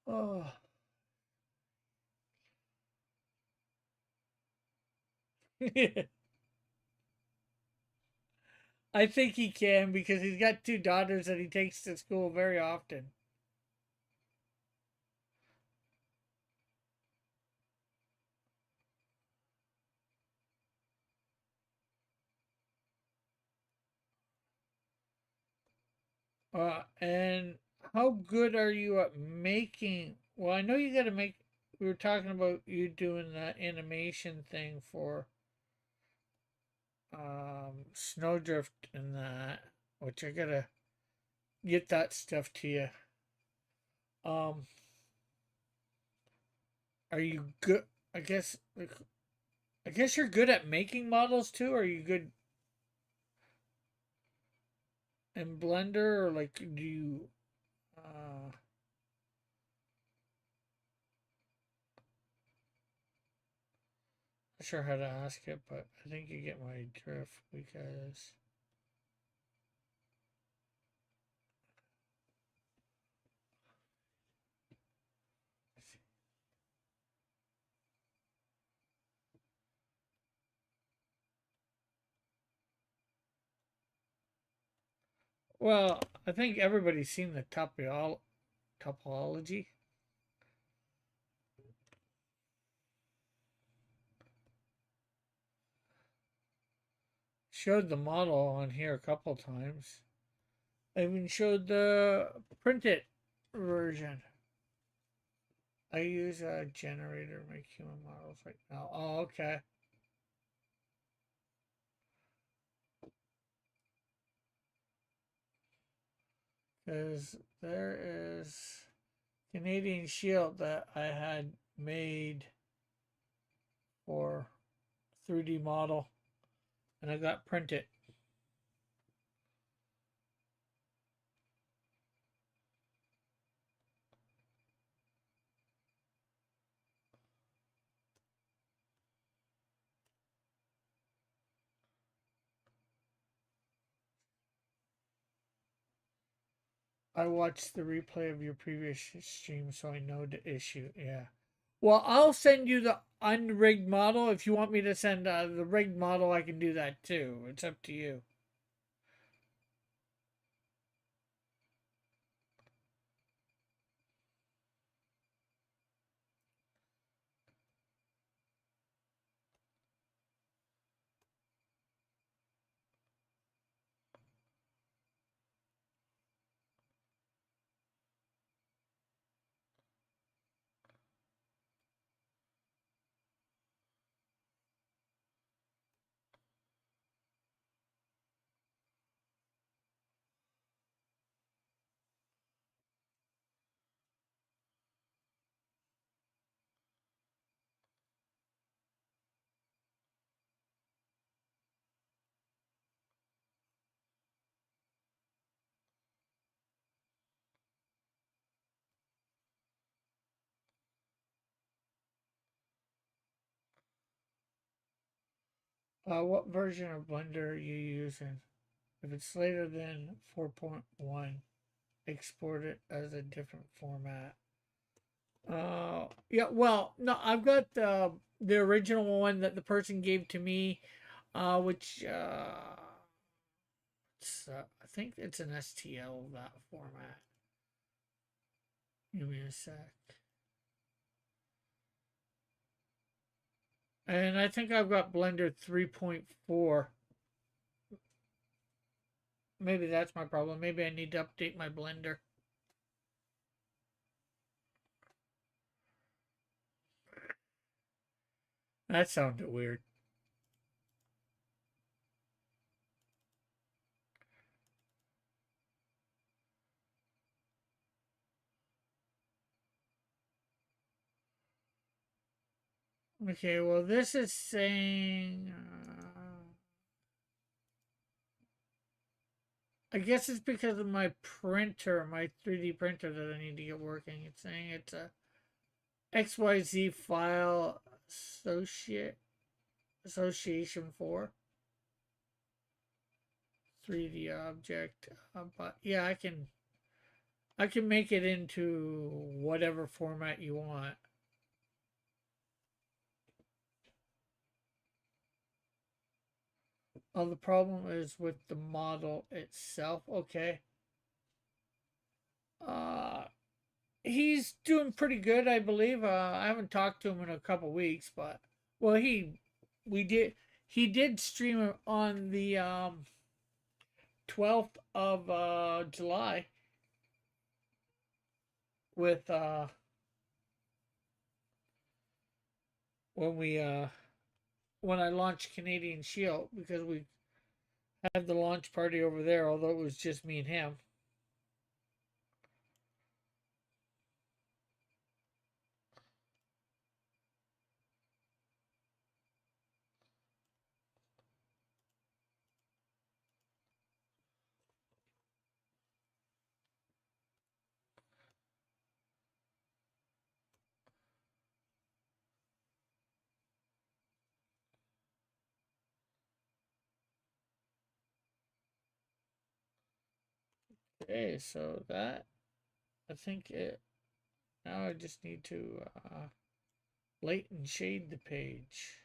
oh. I think he can because he's got two daughters that he takes to school very often. And how good are you at making? Well, I know you got to make. We were talking about you doing the animation thing for Snowdrift and that, which I gotta get that stuff to you. Um, are you good? I guess like, I guess you're good at making models too. Are you good in Blender or like do you? Not sure how to ask it, but I think you get my drift because. Well, I think everybody's seen the topology. Showed the model on here a couple times. I even showed the printed version. I use a generator to make human models right now. Oh, okay. Because there is Canadian Shield that I had made for 3D model, and I got printed. I watched the replay of your previous stream, so I know the issue. Yeah. Well, I'll send you the unrigged model. If you want me to send the rigged model, I can do that too. It's up to you. What version of Blender are you using? If it's later than 4.1, export it as a different format. Yeah, well, no, I've got the original one that the person gave to me, which I think it's an STL that format. Give me a sec. And I think I've got Blender 3.4. Maybe that's my problem. Maybe I need to update my Blender. That sounded weird. Okay, well, this is saying. I guess it's because of my printer, my 3D printer that I need to get working. It's saying it's a XYZ file association for 3D object. But yeah, I can make it into whatever format you want. Oh, the problem is with the model itself. Okay. Uh, he's doing pretty good, I believe. I haven't talked to him in a couple weeks, but well, we did he did stream it on the 12th of July with when we when I launched Canadian Shield because we had the launch party over there, although it was just me and him. Okay, so that I think it. Now I just need to light and shade the page.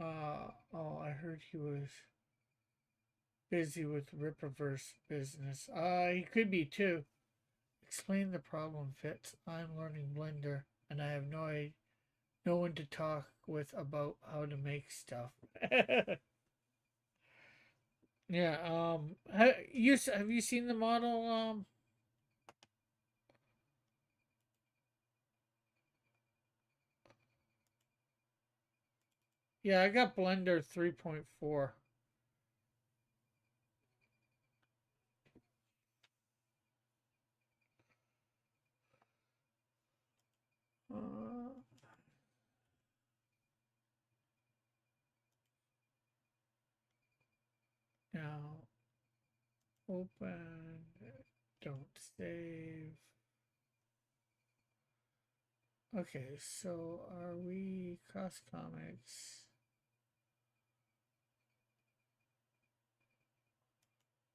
Oh, I heard he was busy with Rippaverse business. He could be too. Explain the problem, Fitz. I'm learning Blender, and I have no one to talk with about how to make stuff. Yeah. Have you seen the model? Yeah, I got Blender 3.4. Uh, Now open. Don't save. Okay, so are we Cost Comics?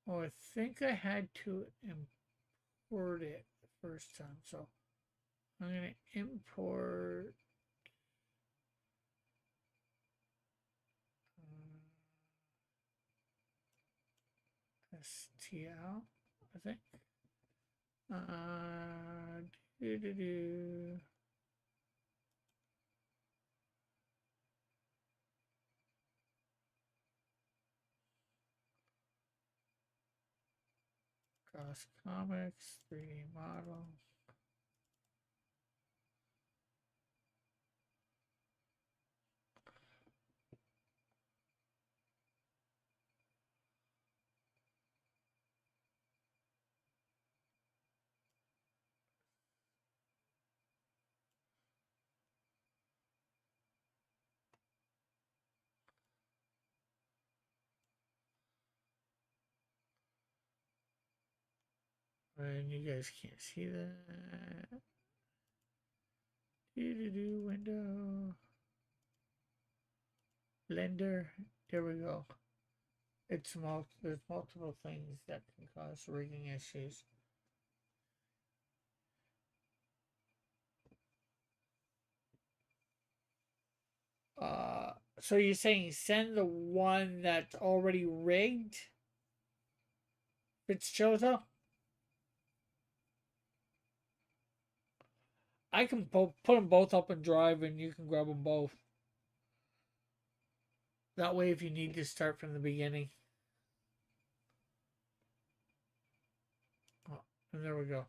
Oh, I think I had to import it the first time, so I'm gonna import STL, I think. Do do do. Cost Comics 3D model. And you guys can't see that. Do do do window. Blender. There we go. There's multiple things that can cause rigging issues. So you're saying send the one that's already rigged? Fitzchozo? I can put them both up in Drive and you can grab them both. That way, if you need to start from the beginning. Oh, and there we go.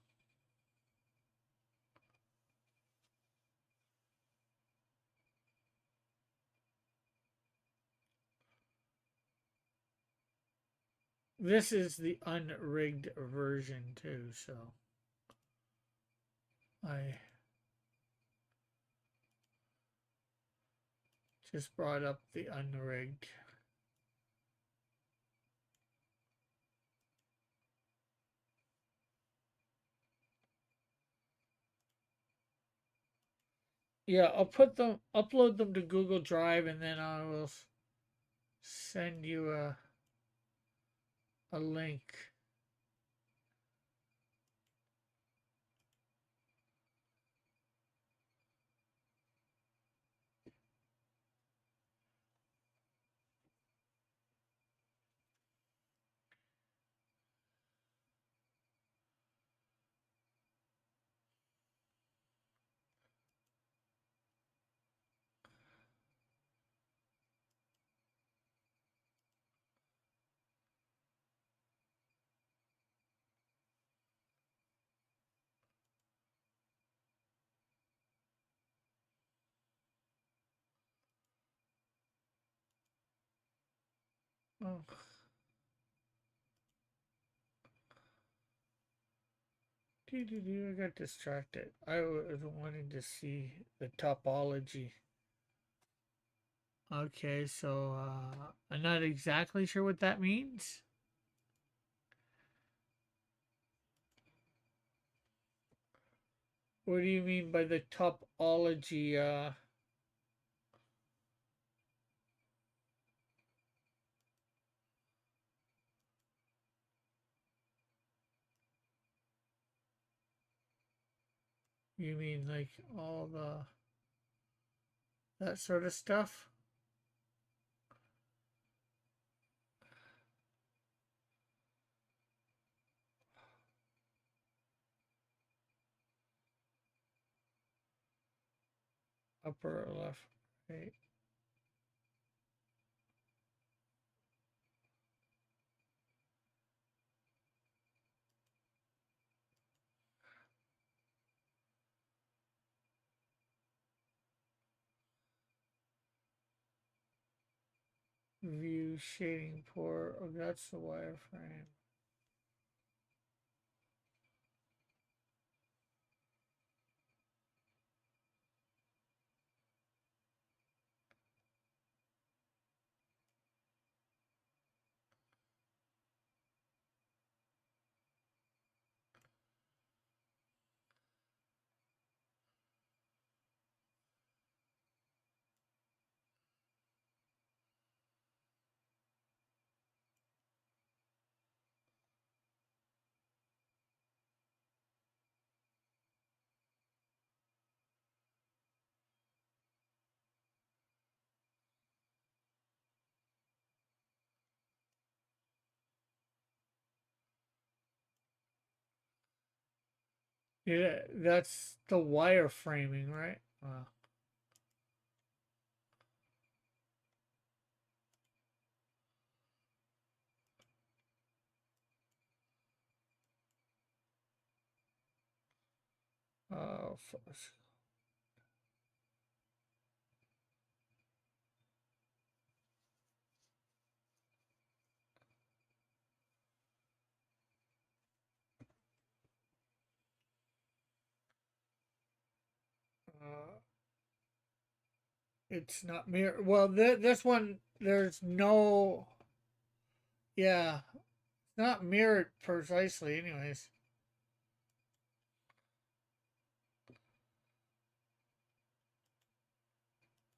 This is the unrigged version too, so I just brought up the unrigged. Yeah, I'll upload them to Google Drive, and then I will send you a link. Oh. I got distracted. I was wanting to see the topology. Okay, so I'm not exactly sure what that means. What do you mean by the topology? You mean like all that sort of stuff? Upper left, right. View shading port. Oh, that's the wireframe. Yeah, that's the wireframing, right? Wow. Uh, uh, it's not mirror. Well, this one, there's no. Yeah, it's not mirrored precisely, anyways.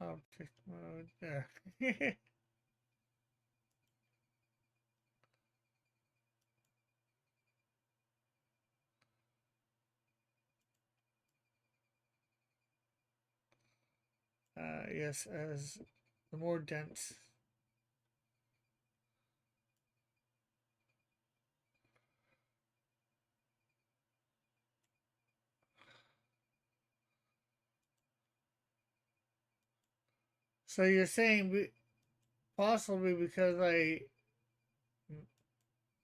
Object mode there. Yes, as the more dense. So you're saying possibly because I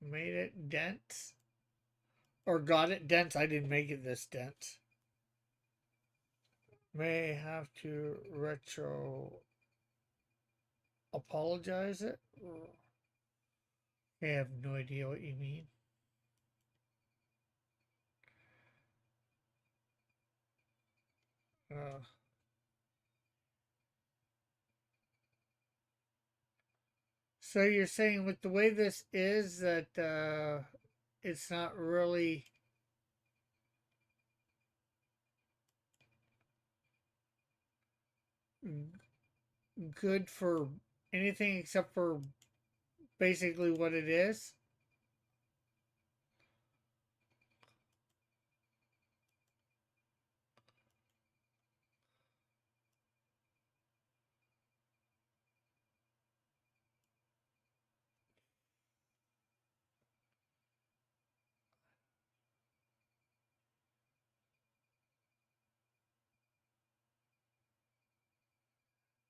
made it dense or got it dense, I didn't make it this dense. May have to retro apologize it. I have no idea what you mean. Uh, so you're saying with the way this is that it's not really good for anything except for basically what it is?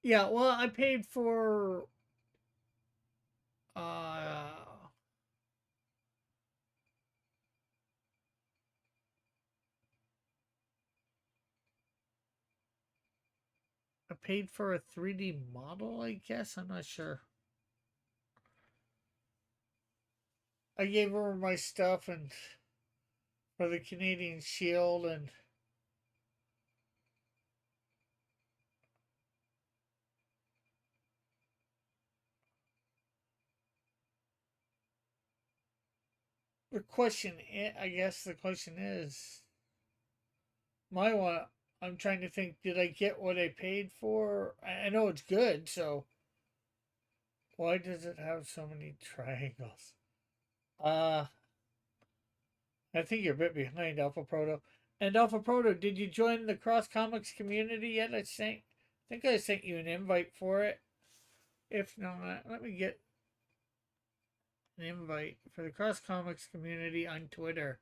Yeah, well, uh I paid for a 3D model, I guess. I'm not sure. I gave her my stuff and for the Canadian Shield, and I guess the question is, my one, I'm trying to think, did I get what I paid for? I know it's good, so why does it have so many triangles? Uh, I think you're a bit behind, Alpha Proto. And Alpha Proto, did you join the Cross Comics community yet? I think I sent you an invite for it. If not, let me get an invite for the Cross Comics community on Twitter.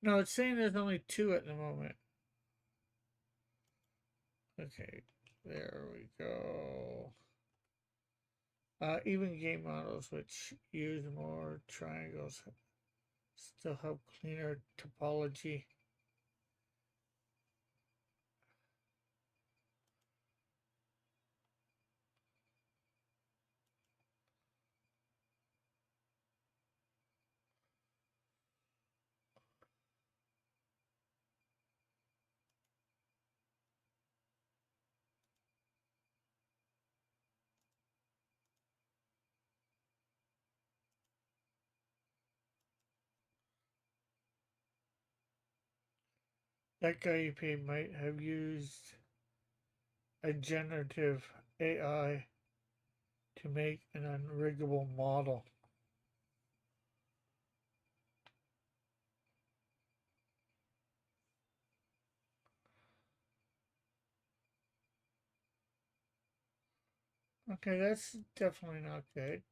No, it's saying there's only two at the moment. Okay, there we go. Even game models which use more triangles still have cleaner topology. That guy you paid might have used a generative AI to make an unriggable model. Okay, that's definitely not good.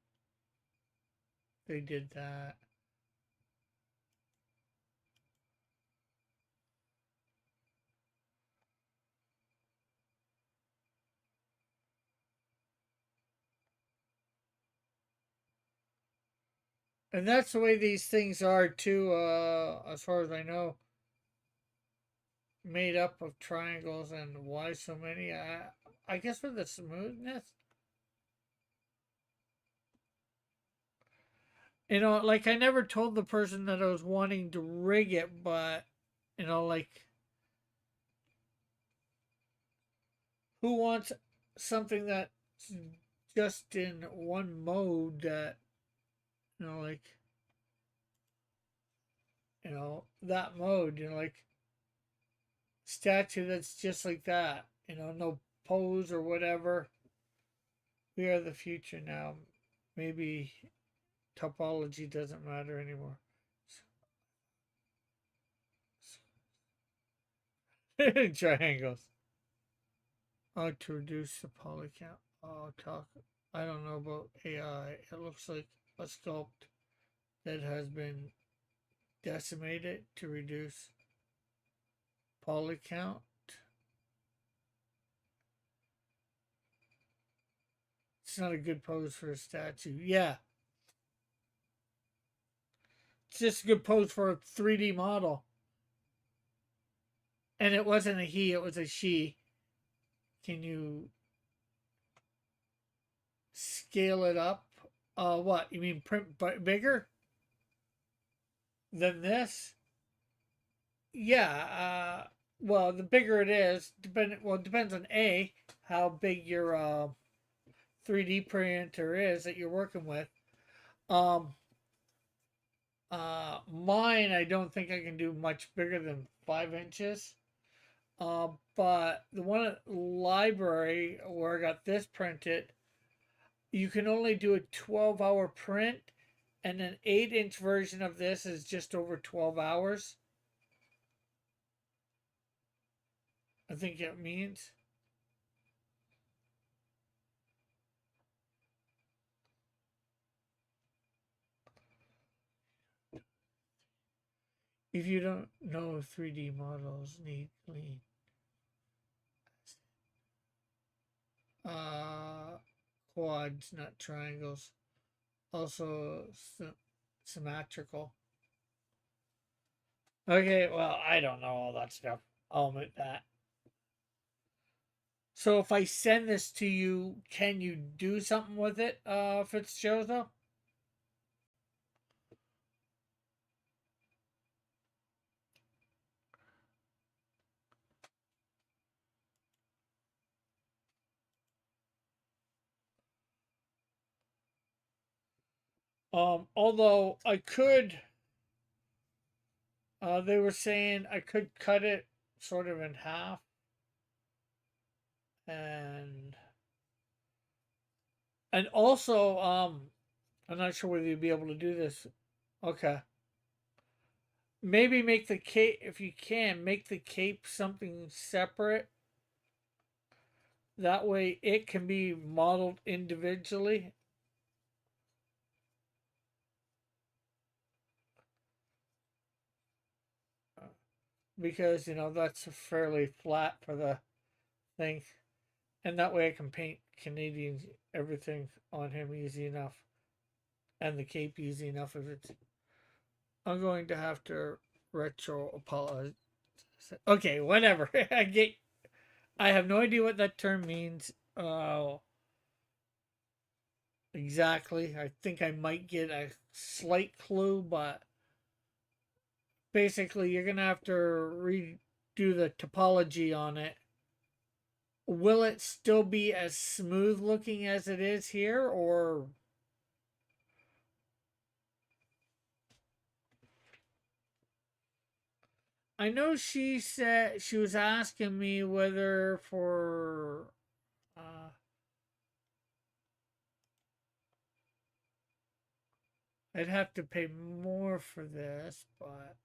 They did that. And that's the way these things are too, as far as I know, made up of triangles. And why so many? I guess for the smoothness. Like I never told the person that I was wanting to rig it, but like who wants something that's just in one mode that like that mode, like statue that's just like that, no pose or whatever. We are the future now. Maybe topology doesn't matter anymore. Triangles. Oh, to reduce the poly count. Oh, talk. I don't know about AI. It looks like a sculpt that has been decimated to reduce poly count. It's not a good pose for a statue. Yeah. It's just a good pose for a 3D model. And it wasn't a he, it was a she. Can you scale it up? What? You mean print bigger than this? Yeah. Well, the bigger it is, it depends on A, how big your 3D printer is that you're working with. Um, Mine, I don't think I can do much bigger than 5 inches. But the one at the library where I got this printed, you can only do a 12-hour print, and an 8-inch version of this is just over 12 hours. I think it means. If you don't know 3D models need clean. Uh, Quads, not triangles. Also symmetrical. Okay, well, I don't know all that stuff. I'll admit that. So if I send this to you, can you do something with it, Fitzjozo? Although I could, they were saying I could cut it sort of in half, and also, I'm not sure whether you'd be able to do this. Okay, maybe make the cape, if you can, make the cape something separate. That way, it can be modeled individually. Because that's fairly flat for the thing, and that way I can paint Canadian everything on him easy enough, and the cape easy enough. If it's, I'm going to have to retro apologize. Okay, whatever. I have no idea what that term means. Exactly. I think I might get a slight clue, but basically, you're gonna have to redo the topology on it. Will it still be as smooth looking as it is here, or I know she said she was asking me whether for I'd have to pay more for this, but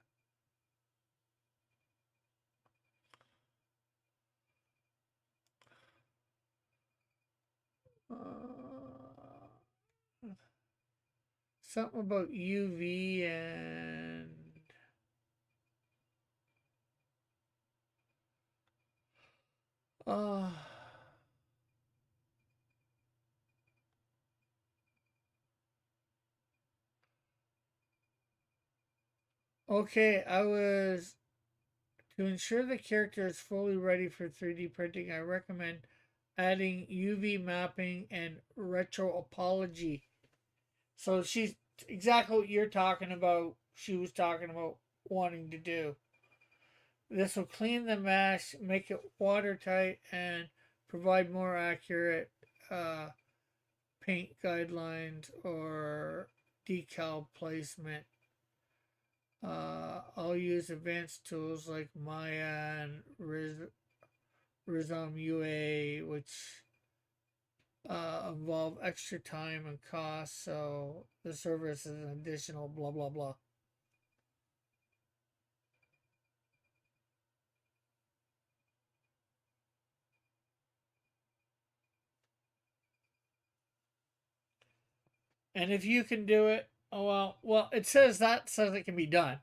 something about UV and uh okay, I was to ensure the character is fully ready for 3D printing, I recommend adding UV mapping and retro apology. So she's exactly what you're talking about. She was talking about wanting to do. This will clean the mesh, make it watertight, and provide more accurate paint guidelines or decal placement. I'll use advanced tools like Maya and Rizom UA, which involve extra time and cost, so the service is an additional blah blah blah. And if you can do it, oh well, it says it can be done.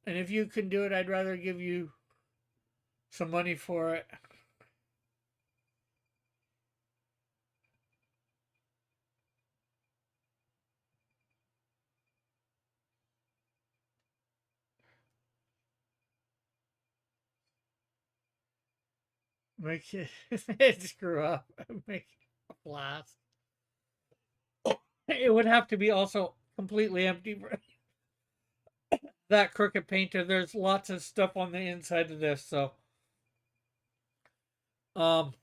And if you can do it, I'd rather give you some money for it. Make it screw up. Make a blast. It would have to be also completely empty for that crooked painter. There's lots of stuff on the inside of this, so um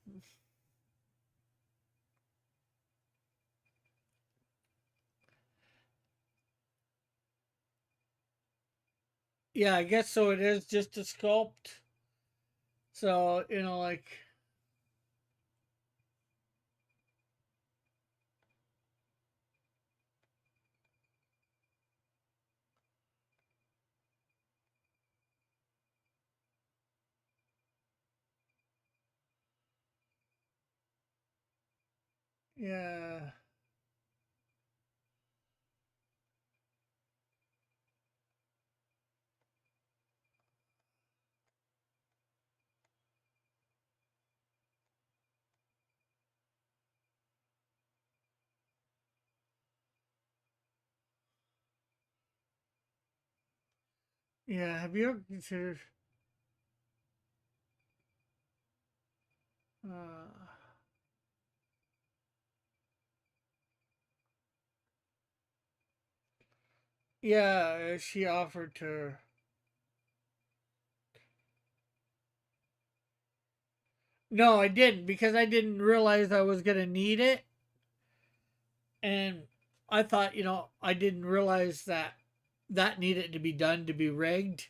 yeah, I guess so. It is just a sculpt. So, like, yeah. Yeah, have you ever considered uh yeah, she offered to. No, I didn't because I didn't realize I was going to need it. And I thought, I didn't realize that that needed to be done to be rigged.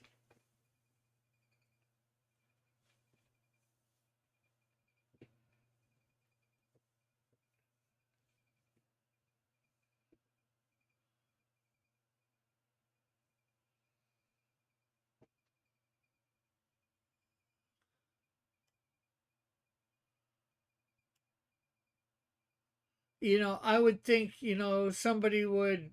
I would think, somebody would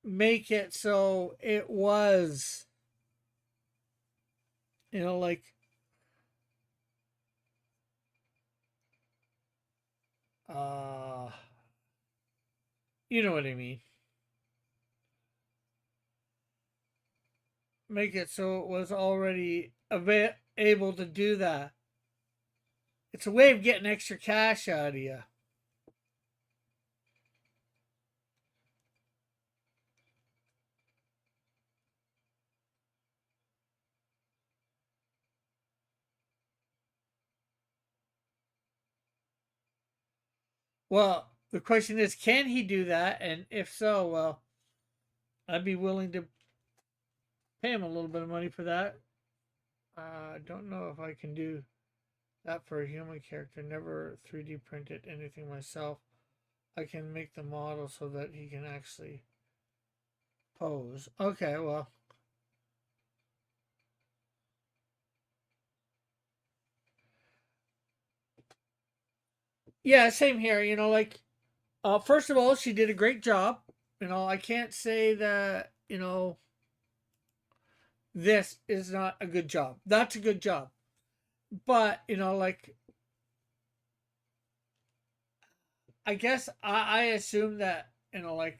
make it so it was, like, uh, you know what I mean. Make it so it was already able to do that. It's a way of getting extra cash out of you. Well, the question is, can he do that? And if so, well, I'd be willing to pay him a little bit of money for that. I don't know if I can do that for a human character. Never 3D printed anything myself. I can make the model so that he can actually pose. Okay, well, yeah, same here. Like, first of all, she did a great job. I can't say that, this is not a good job. That's a good job. But, like, I guess I assume that, like,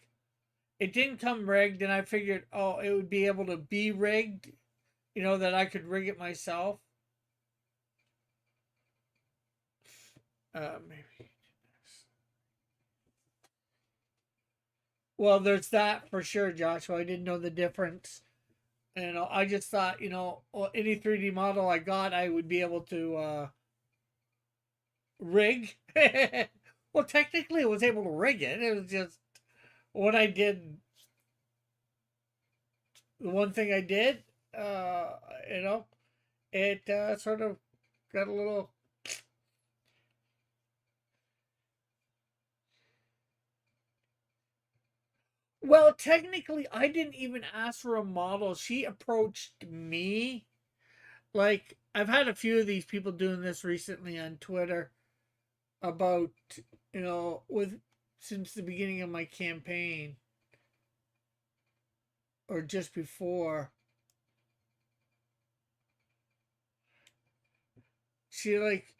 it didn't come rigged, and I figured, oh, it would be able to be rigged, that I could rig it myself. Maybe. Well, there's that for sure, Joshua. I didn't know the difference. I just thought, any 3D model I got, I would be able to rig. Well, technically, I was able to rig it. It was just what I did. The one thing I did, uh, you know, it sort of got a little. Well, technically, I didn't even ask for a model. She approached me. Like, I've had a few of these people doing this recently on Twitter about, with since the beginning of my campaign or just before. She, like,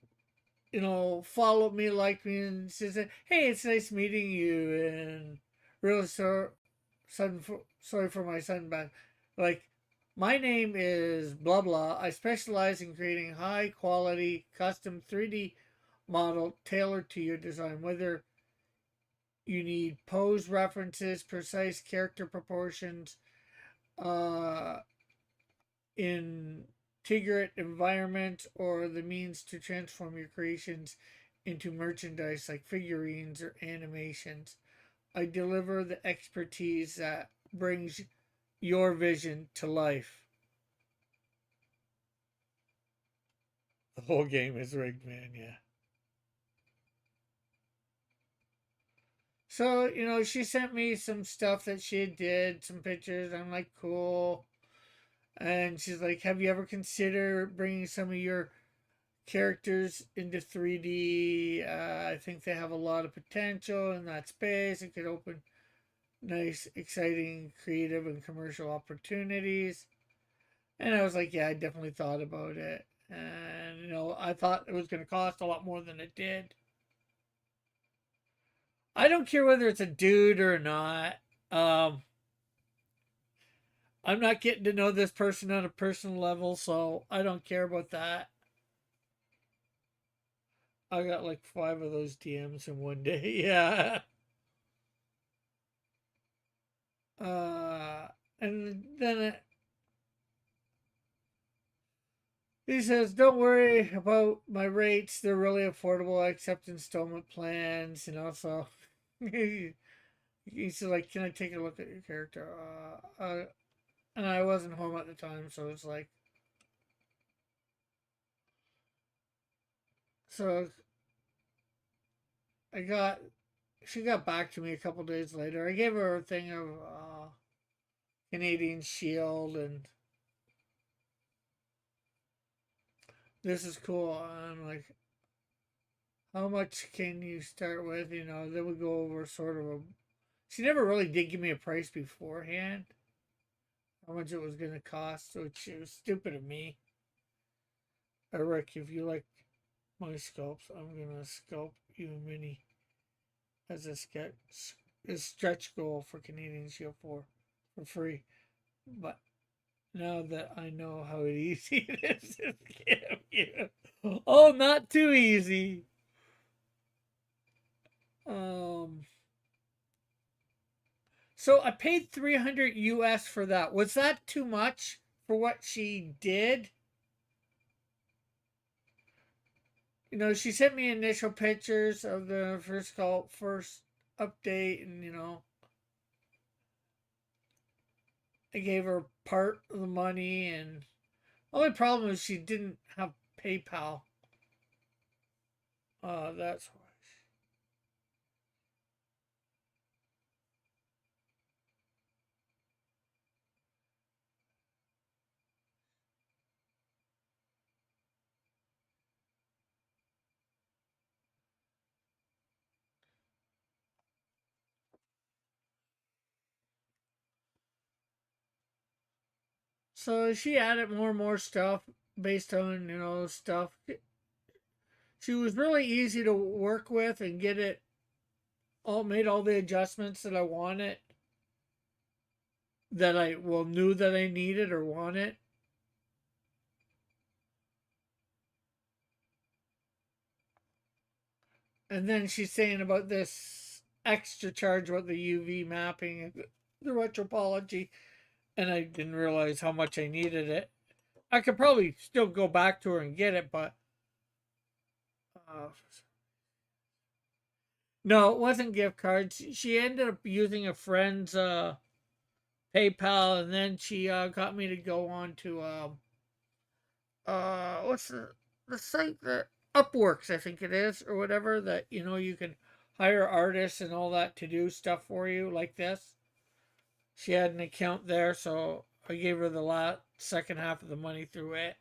followed me, liked me, and she said, "Hey, it's nice meeting you," and really sorry for my son back. Like, My name is blah blah. I specialize in creating high quality custom 3D model tailored to your design, whether you need pose references, precise character proportions, uh, integrate environments, or the means to transform your creations into merchandise like figurines or animations. I deliver the expertise that brings your vision to life. The whole game is rigged, man. Yeah. So, she sent me some stuff that she did, some pictures. I'm like, cool. And she's like, have you ever considered bringing some of your characters into 3D? I think they have a lot of potential in that space. It could open nice, exciting, creative, and commercial opportunities. And I was like, yeah, I definitely thought about it. And, I thought it was going to cost a lot more than it did. I don't care whether it's a dude or not. Um, I'm not getting to know this person on a personal level, so I don't care about that. I got like 5 of those DMs in one day. Yeah. Uh, and then he says, "Don't worry about my rates. They're really affordable. I accept installment plans." So he's like, "Can I take a look at your character?" And I wasn't home at the time, so it's like, so I got. She got back to me a couple days later. I gave her a thing of Canadian Shield, and this is cool. I'm like, how much can you start with? Then we go over sort of a. She never really did give me a price beforehand, how much it was going to cost, which was stupid of me. Rick, if you like my sculpts, I'm going to sculpt you a mini as a stretch goal for Canadian Shield 4 for free. But now that I know how easy it is to scam you. Oh, not too easy. Um, so I paid 300 US for that. Was that too much for what she did? She sent me initial pictures of the first update, and I gave her part of the money, and the only problem is she didn't have PayPal. That's why. So she added more and more stuff based on stuff. She was really easy to work with and get it all made all the adjustments that I wanted, that I knew that I needed or wanted. And then she's saying about this extra charge about the UV mapping and the retropology, and I didn't realize how much I needed it. I could probably still go back to her and get it, but uh, no, it wasn't gift cards. She ended up using a friend's PayPal, and then she got me to go on to what's the site that Upworks, I think it is, or whatever, that you can hire artists and all that to do stuff for you like this. She had an account there, so I gave her the second half of the money through it.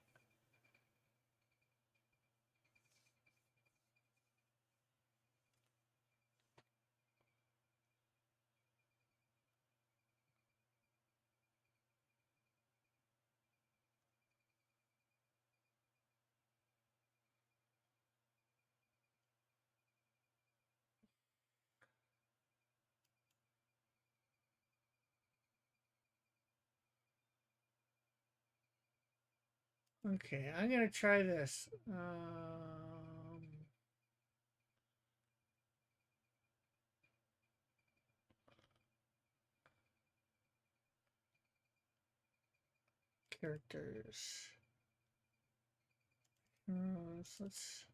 Okay, I'm gonna try this. Characters. Let's.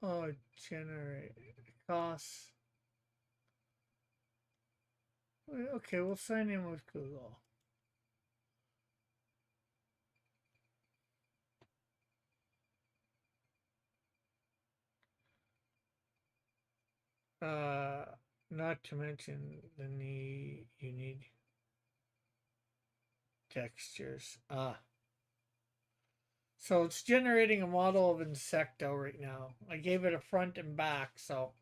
Oh, generate costs. Okay, we'll sign in with Google. Not to mention the you need textures. So it's generating a model of Insecto right now. I gave it a front and back, so.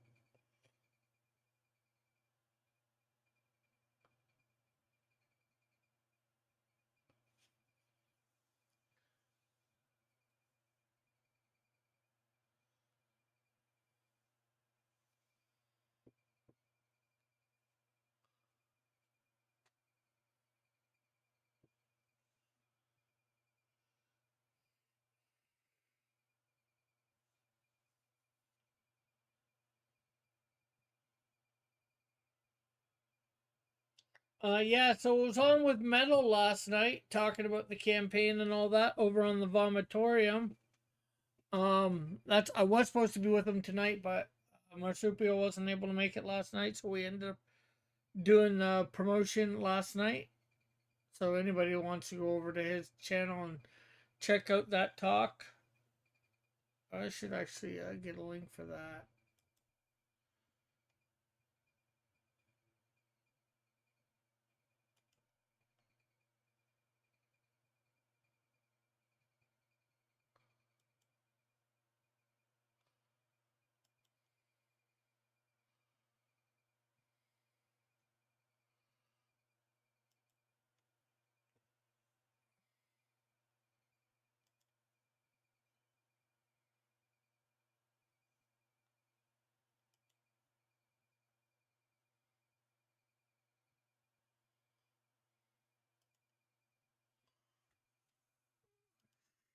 Yeah, so it was on with Metal last night, talking about the campaign and all that over on the Vomitorium. That's I was supposed to be with him tonight, but Marsupio wasn't able to make it last night, so we ended up doing the promotion last night. So anybody who wants to go over to his channel and check out that talk, I should actually get a link for that.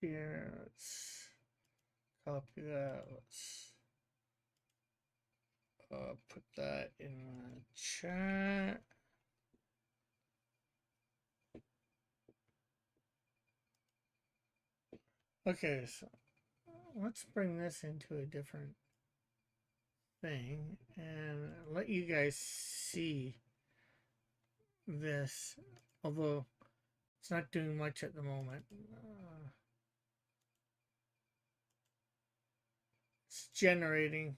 Here, let's copy that. Let's put that in the chat. Okay, so let's bring this into a different thing and let you guys see this, although it's not doing much at the moment. It's generating.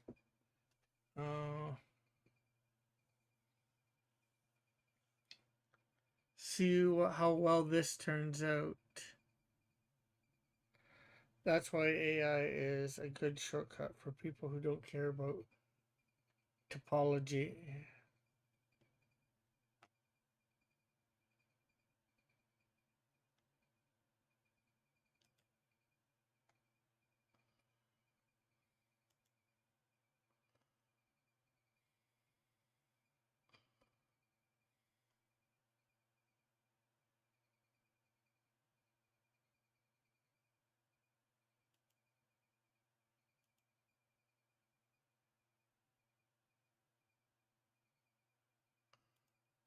See how well this turns out. That's why AI is a good shortcut for people who don't care about topology.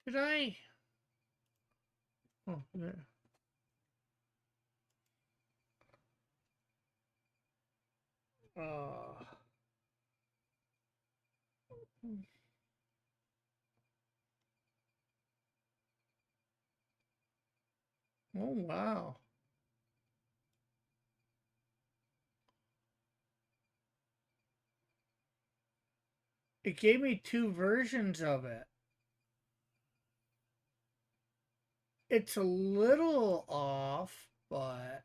Did I? Oh, there. Oh. Oh, wow. It gave me two versions of it. It's a little off, but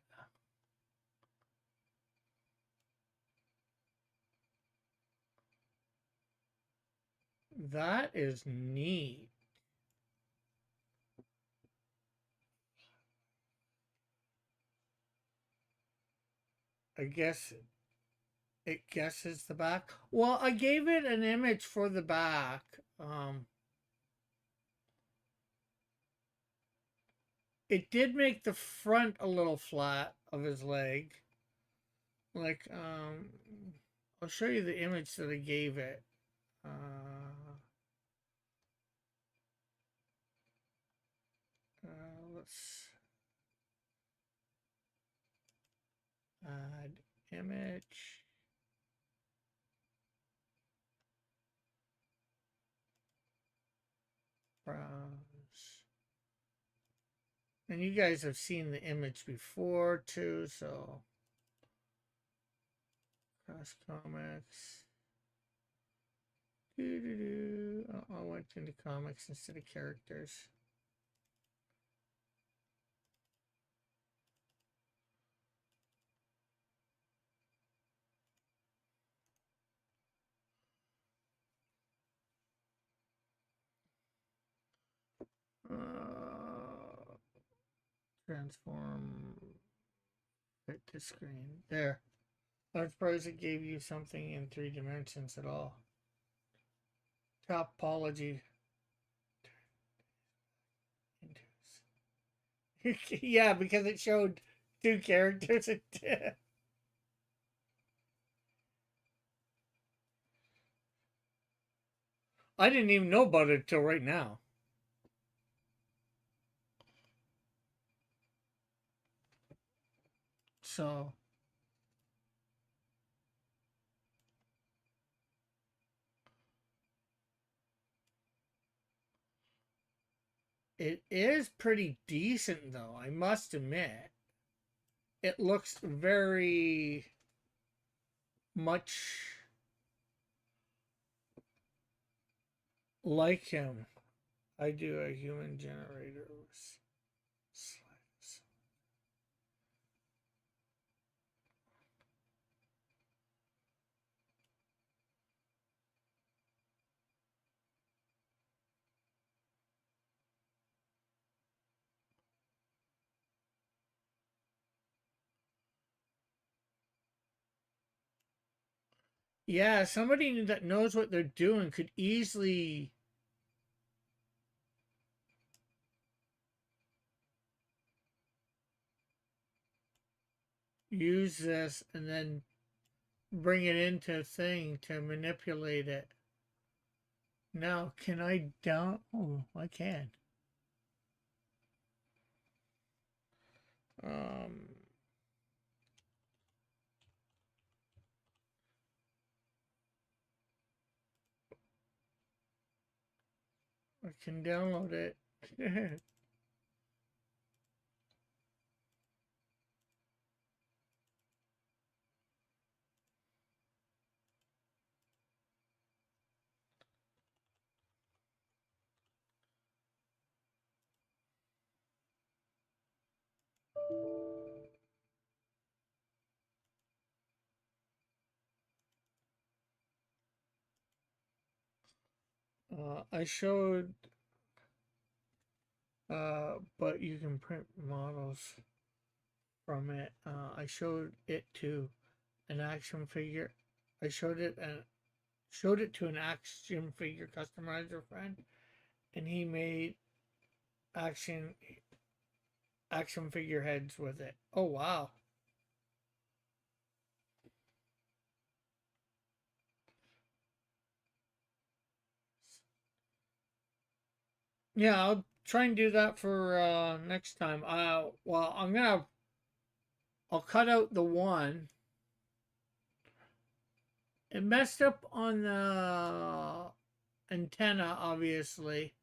that is neat. I guess it guesses the back. Well, I gave it an image for the back. It did make the front a little flat of his leg. Like, I'll show you the image that I gave it. Let's add image. Browse. And you guys have seen the image before too, so cross comics. I went into comics instead of characters. Transform fit to screen. There. I'm surprised it gave you something in 3 dimensions at all. Topology. Yeah, because it showed 2 characters. I didn't even know about it till right now. So it is pretty decent though, I must admit. It looks very much like him. I do a human generator slides. Yeah, somebody that knows what they're doing could easily use this and then bring it into a thing to manipulate it. Now, can I down? Oh, I can. Um, I can download it. I showed, but you can print models from it. I showed it to an action figure. I showed it and showed it to an action figure customizer friend, and he made action figure heads with it. Oh wow! Yeah, I'll try and do that for next time. Well, I'll cut out the one. It messed up on the antenna, obviously.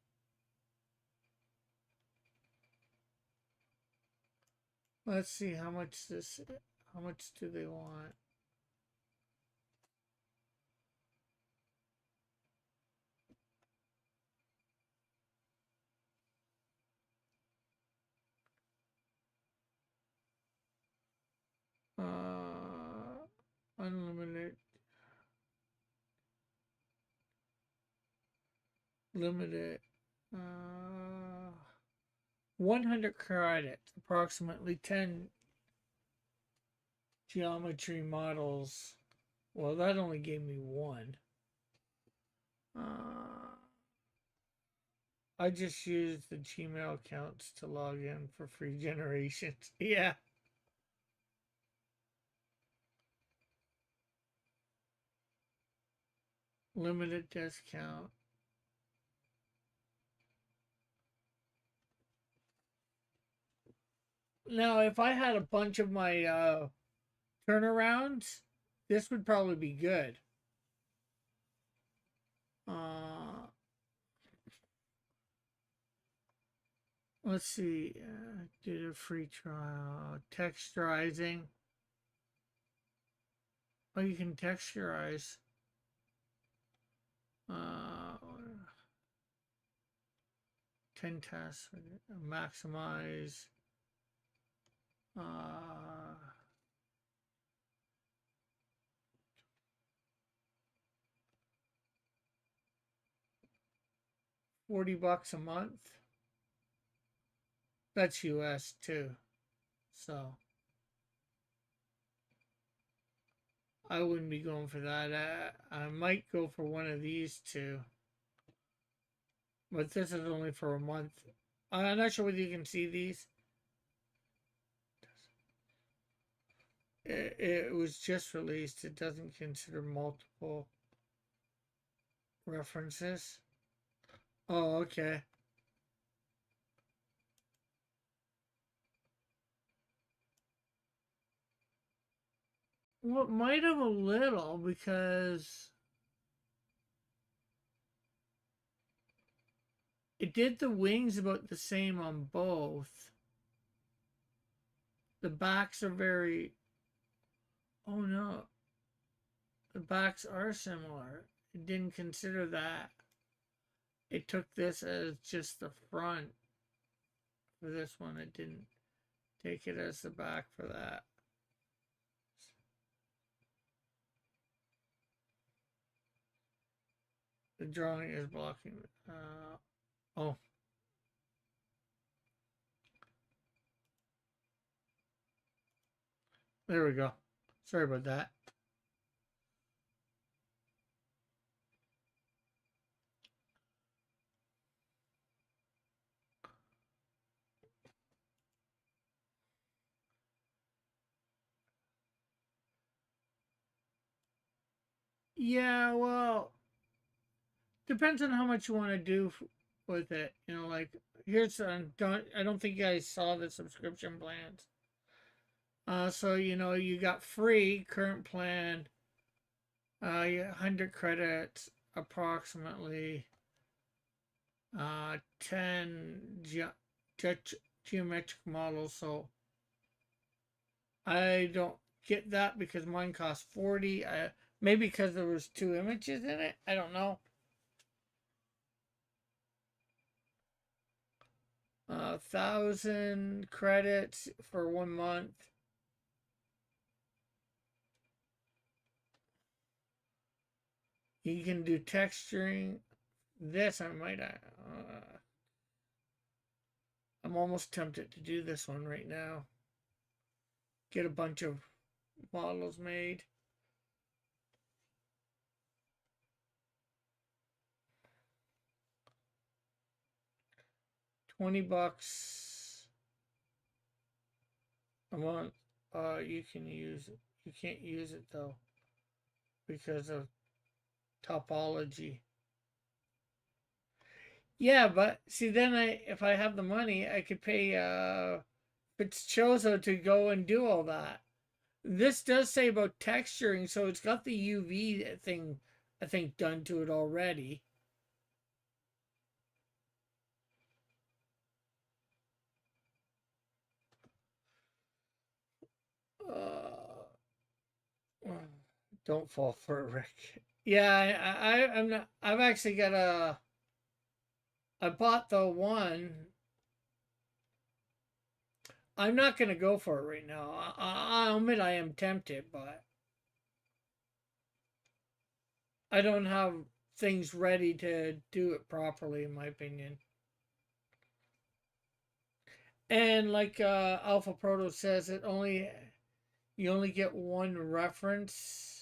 Let's see how much this. How much do they want? Unlimited, limited. 100 credits, approximately 10 geometry models Well, that only gave me one. I just used the Gmail accounts to log in for free generations. Yeah. Limited discount. Now, if I had a bunch of my turnarounds, this would probably be good. Let's see. Did a free trial. Texturizing. Oh, you can texturize. Uh, 10 tests. Maximize. Uh, $40 a month. That's US too. So I wouldn't be going for that. I might go for one of these two. But this is only for a month. I'm not sure whether you can see these. It was just released. It doesn't consider multiple references. Oh, okay. Well, it might have a little because it did the wings about the same on both. The backs are very. Oh no. The backs are similar. It didn't consider that. It took this as just the front for this one. It didn't take it as the back for that. The drawing is blocking. Oh. There we go. Sorry about that. Yeah, well, depends on how much you want to do with it. You know, like here's I don't think you guys saw the subscription plans. So you know you got free current plan, 100 credits approximately, 10 geometric models. So I don't get that because mine cost 40. Maybe because there was 2 images in it. I don't know. 1,000 credits for 1 month. You can do texturing. This I might. I'm almost tempted to do this one right now. Get a bunch of models made. $20 a month. You can use it. You can't use it though because of topology. Yeah, but see, then if I have the money, I could pay Chozo to go and do all that. This does say about texturing, so it's got the UV thing, I think, done to it already. Don't fall for it, Rick. Yeah, I'm not. I've actually got a. I bought the one. I'm not gonna go for it right now. I'll admit I am tempted, but I don't have things ready to do it properly, in my opinion. And like Alpha Proto says, you only get one reference.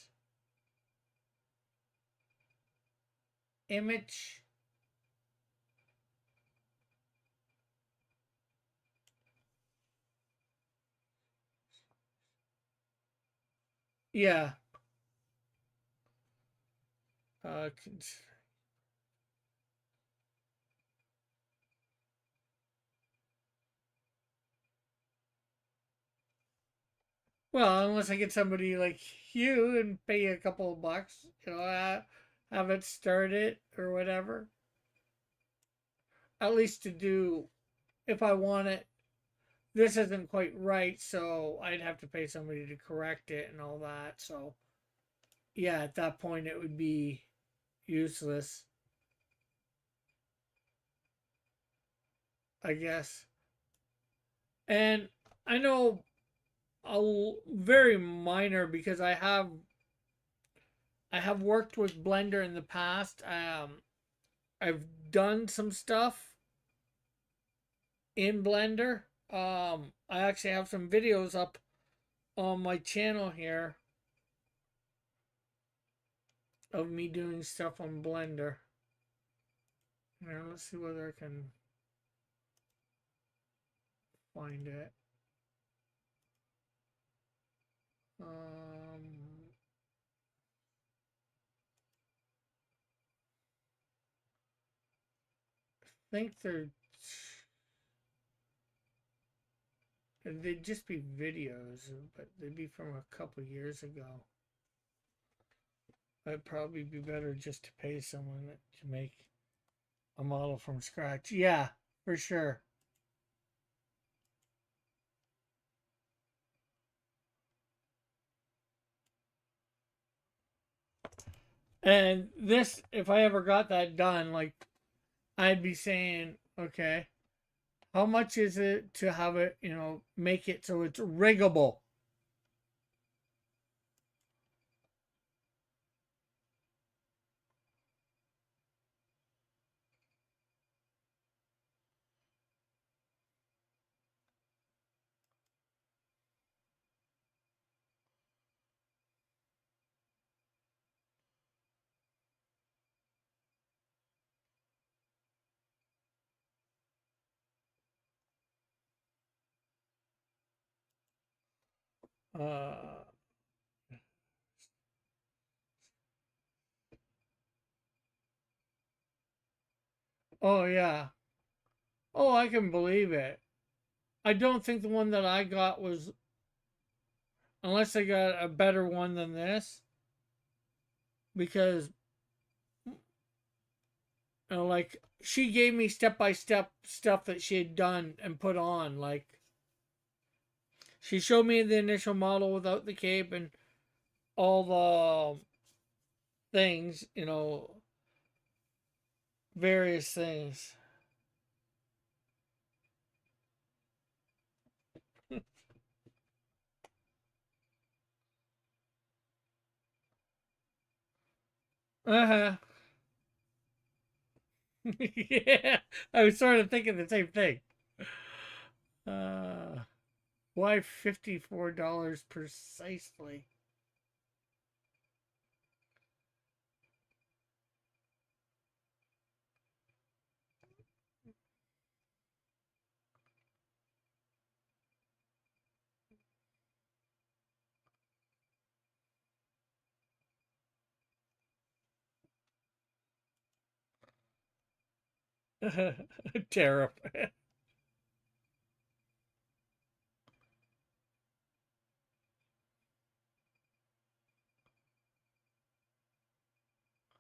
image. Yeah. Uh, well, unless I get somebody like you and pay you a couple of bucks, have it started or whatever. At least to do, if I want it, this isn't quite right, so I'd have to pay somebody to correct it and all that. So, yeah, at that point, it would be useless, I guess. And I know very minor because I have worked with Blender in the past. I've done some stuff in Blender. I actually have some videos up on my channel here of me doing stuff on Blender. Now let's see whether I can find it. I think they'd just be videos, but they'd be from a couple years ago. It'd probably be better just to pay someone to make a model from scratch. Yeah, for sure. And this, if I ever got that done, like, I'd be saying, okay, how much is it to have it, make it so it's riggable? Uh, oh, yeah. Oh, I can believe it. I don't think the one that I got was, unless I got a better one than this, because, like, she gave me step by step stuff that she had done and put on. Like, she showed me the initial model without the cape and all the things, various things. Uh huh. Yeah, I was sort of thinking the same thing. Uh, why $54 precisely? Tariff.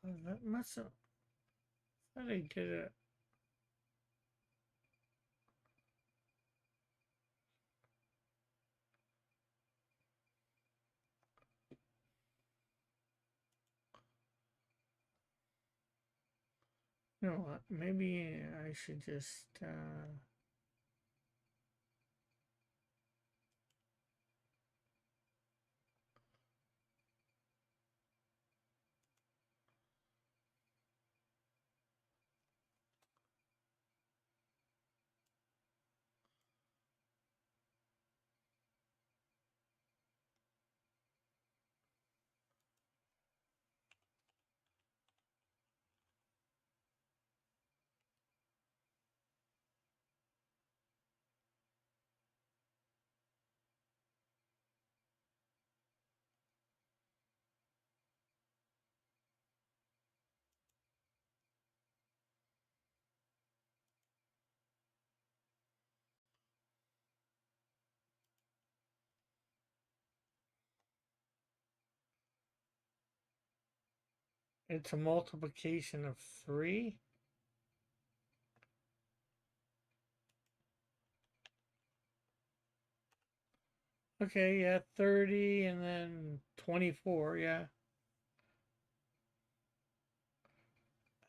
That must have. I thought I did it. You know what? Maybe I should just. It's a multiplication of 3. Okay, yeah, 30 and then 24, yeah.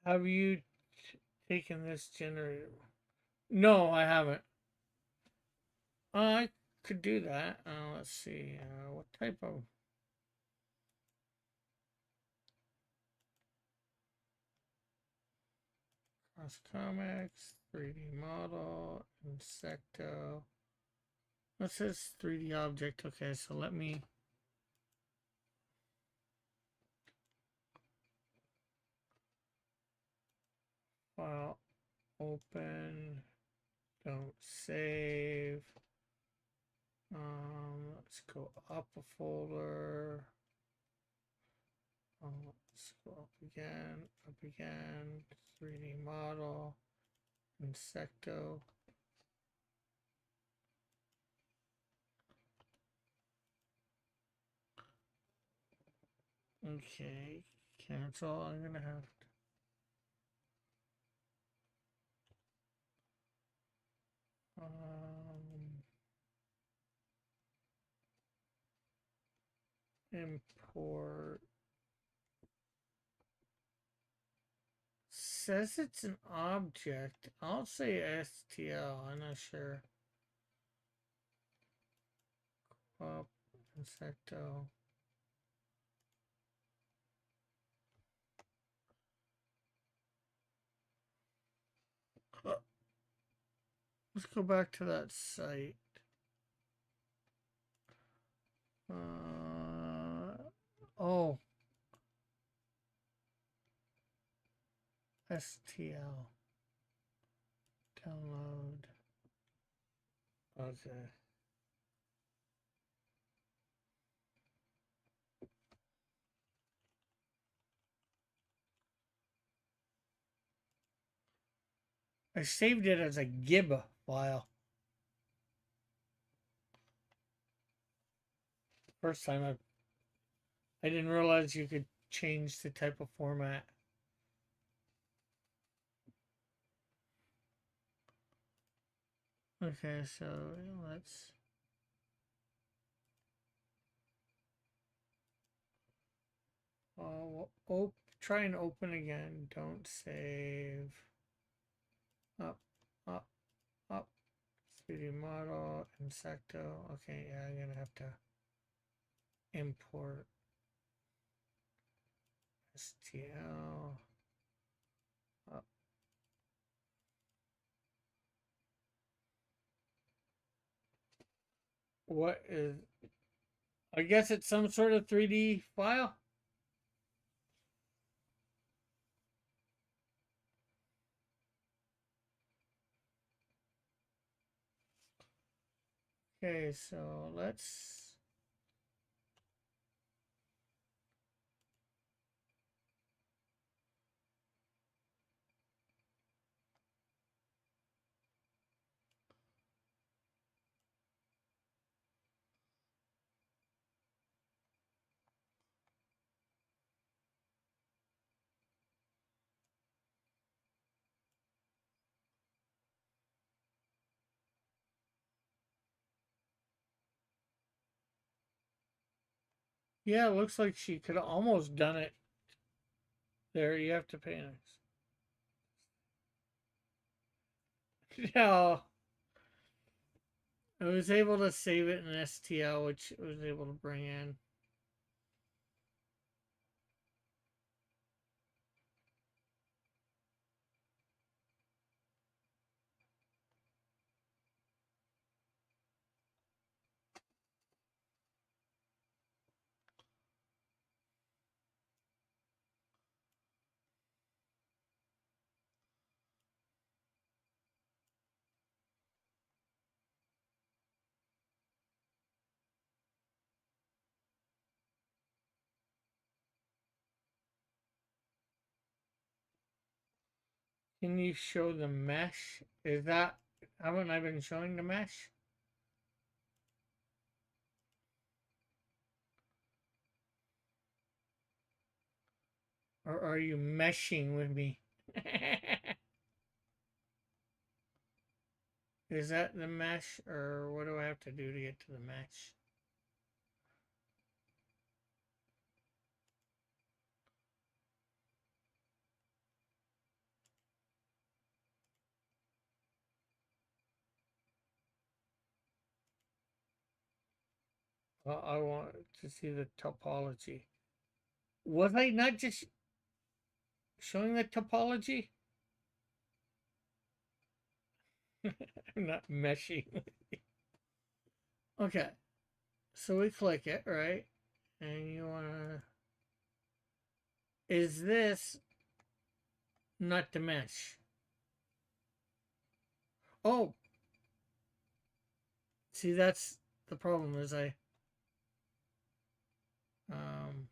Have you taken this generator? No, I haven't. I could do that. Let's see. What type of... Cross Comics, 3D model, Insecto. That says 3D object. Okay, so let me... File, open, don't save. Let's go up a folder. Let's go up again, 3D model, Insecto. Okay, cancel. I'm gonna have to, import. Says it's an object. I'll say STL. I'm not sure. Up, Insecto. Let's go back to that site. Oh, STL. Download. Okay. I saved it as a GIB file. First time I didn't realize you could change the type of format. Okay, so let's try and open again. Don't save. Up, up, up. 3D model, Insecto. Okay, yeah, I'm gonna have to import STL. Up. What is... I guess it's some sort of 3D file. Okay, so let's... Yeah, it looks like she could have almost done it. There, you have to pay next. Yeah, I was able to save it in STL, which I was able to bring in. Can you show the mesh? Is that... Haven't I been showing the mesh? Or are you meshing with me? Is that the mesh, or what do I have to do to get to the mesh? Well, I want to see the topology. Was I not just showing the topology? I'm not meshing. Okay, so we click it, right? And you wanna... Is this not the mesh? Oh, see, that's the problem is um,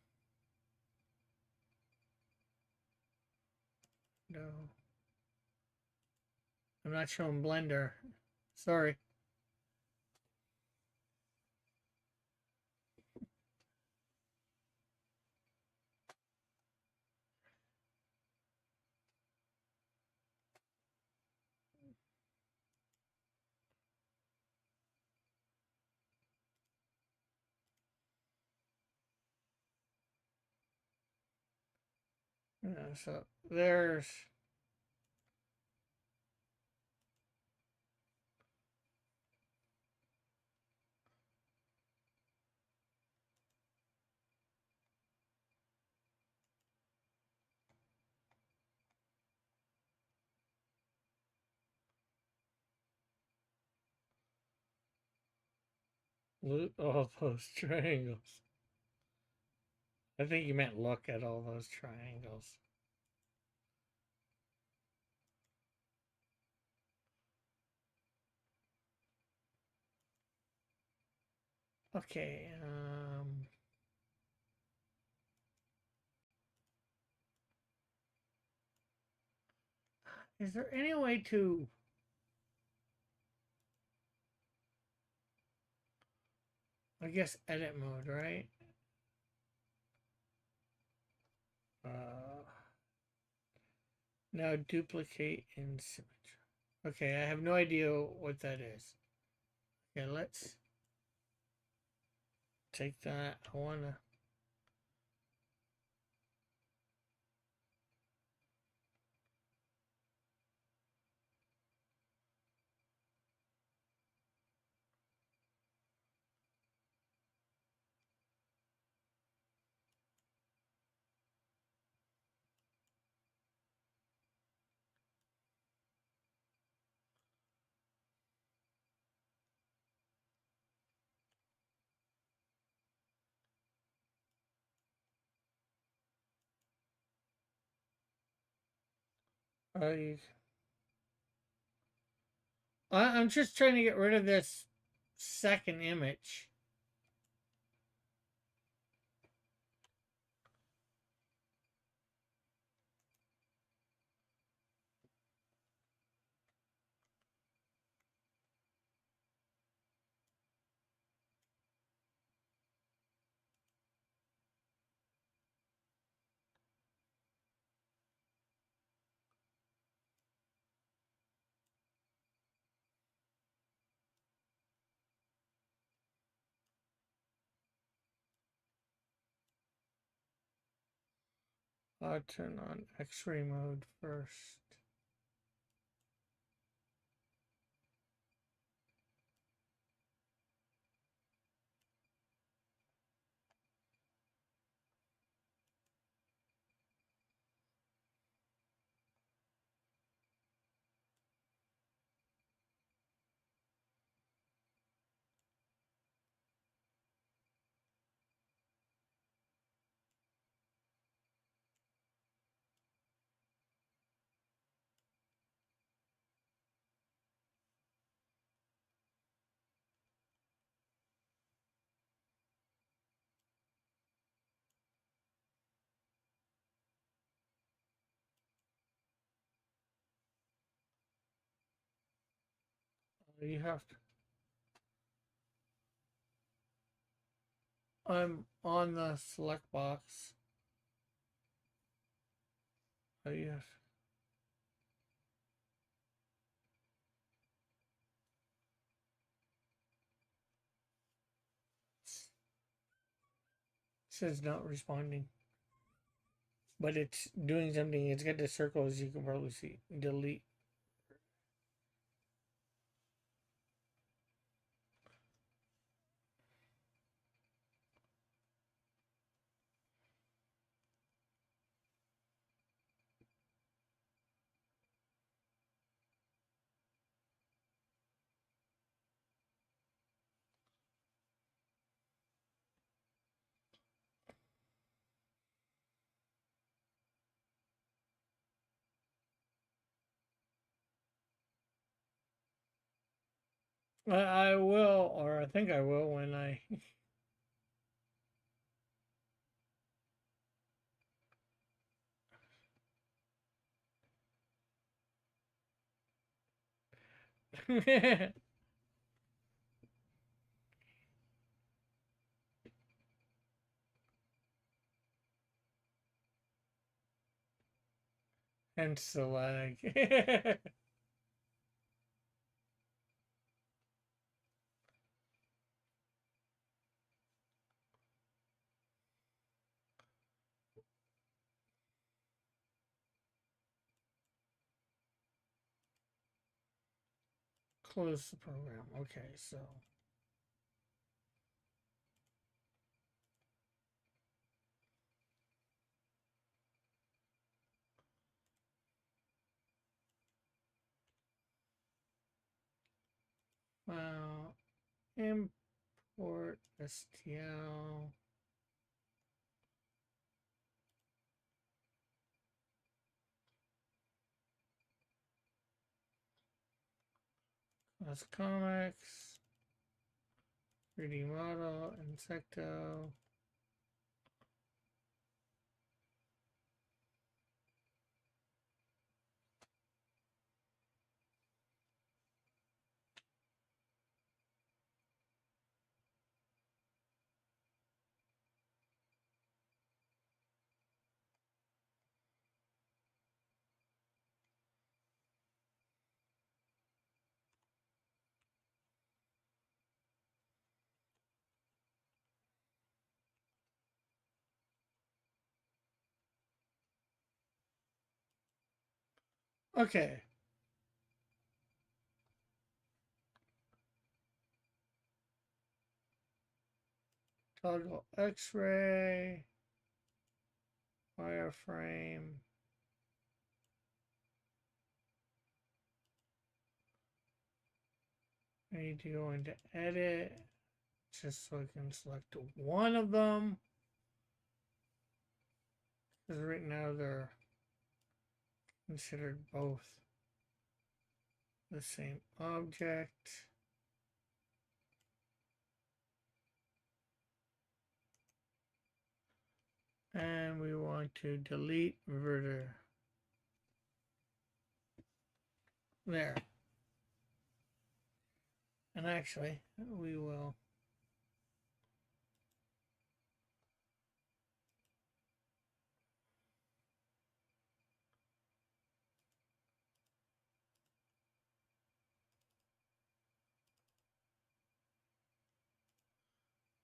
no, I'm not showing Blender. Sorry. So there's... all those triangles. I think you meant look at all those triangles. Okay, is there any way to... I guess edit mode, right? Uh, Now duplicate in symmetry. Okay, I have no idea what that is. Okay, let's take that. I wanna... I'm just trying to get rid of this second image. I'll turn on X-ray mode first. You have to... I'm on the select box. Oh, yes. It says not responding. But it's doing something. It's got the circle, as you can probably see. Delete. I will, or I think I will when I. Hence the lag. Close the program. Okay, so. Well, import STL. That's comics. 3D model. Insecto. Okay. Toggle X-ray. Wireframe. I need to go into edit just so I can select one of them. Because right now they're considered both the same object. And we want to delete inverter. There. And actually, we will.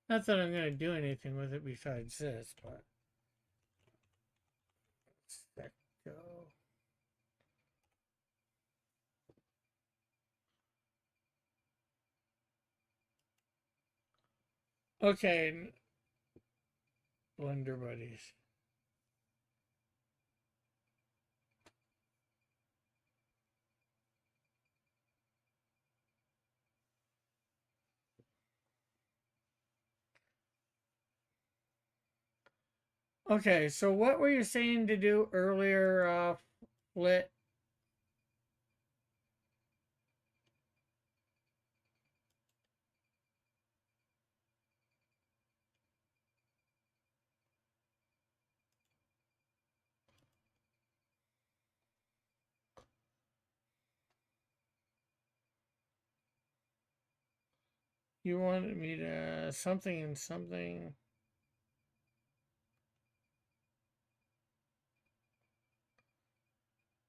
Not that I'm going to do anything with it besides this, but. Let's go. Okay, Blender buddies. Okay, so what were you saying to do earlier, Flit? You wanted me to something and something.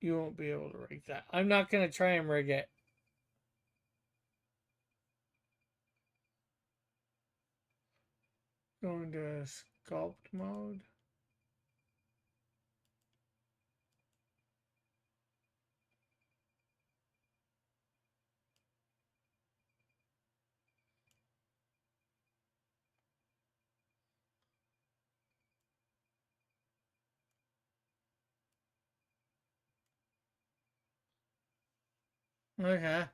You won't be able to rig that. I'm not going to try and rig it. Go into sculpt mode. Okay.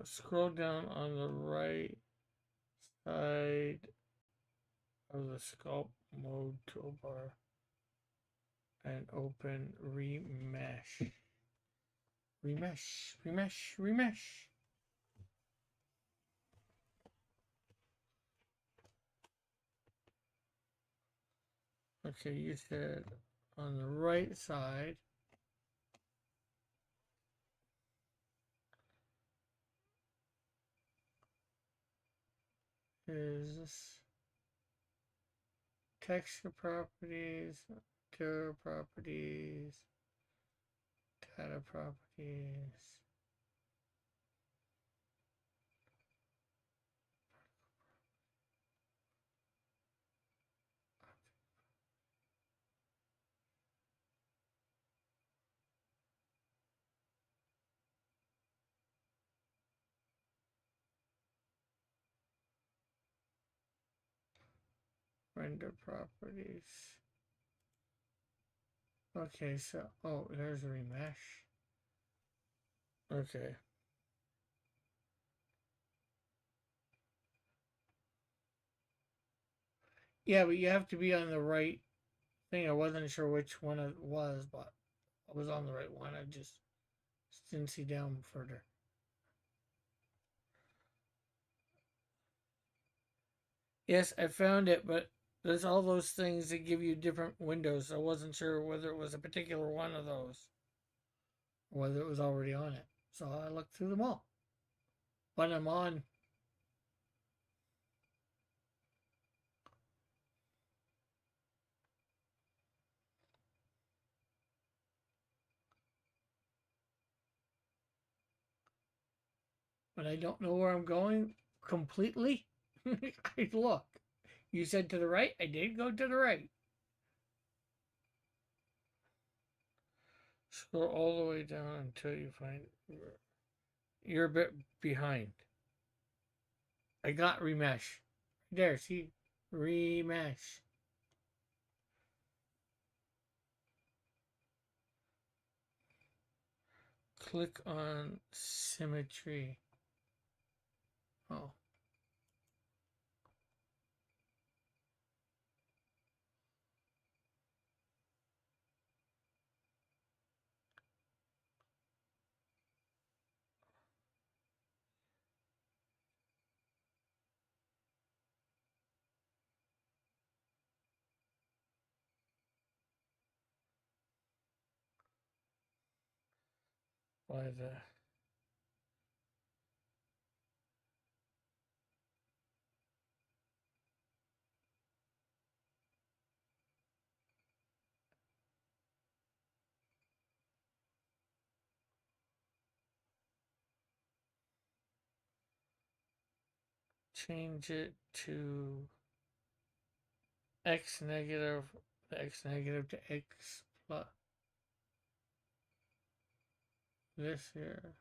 Scroll down on the right side of the sculpt mode toolbar and open remesh. Remesh, remesh, remesh. Okay, you said on the right side is texture properties, material properties, data properties. Render properties. Okay, so, oh, there's remesh. Okay. Yeah, but you have to be on the right thing. I wasn't sure which one it was, but I was on the right one. I just didn't see down further. Yes, I found it, but there's all those things that give you different windows. I wasn't sure whether it was a particular one of those or whether it was already on it. So I looked through them all. But I'm on. But I don't know where I'm going completely. I look. You said to the right. I did go to the right. Scroll all the way down until you find. You're a bit behind. I got remesh. There, see? Remesh. Click on symmetry. Oh. Why the. Change it to x negative, x negative to x plus. This here.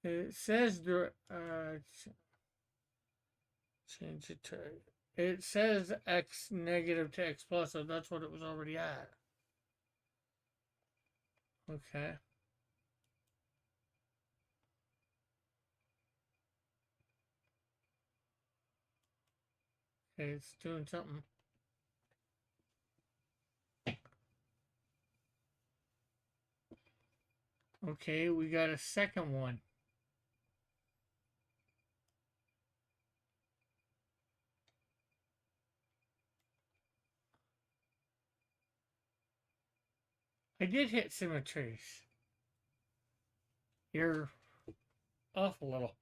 It says change it to. It says x negative to x plus, so that's what it was already at. Okay. Okay, it's doing something. Okay, we got a second one. I did hit symmetries. You're off a little.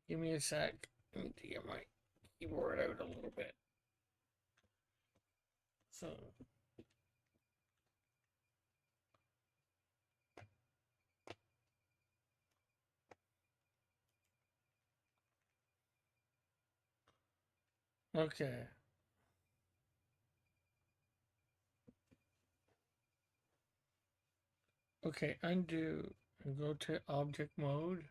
Give me a sec. I need to get my keyboard out a little bit. So. Okay. Okay, undo and go to object mode.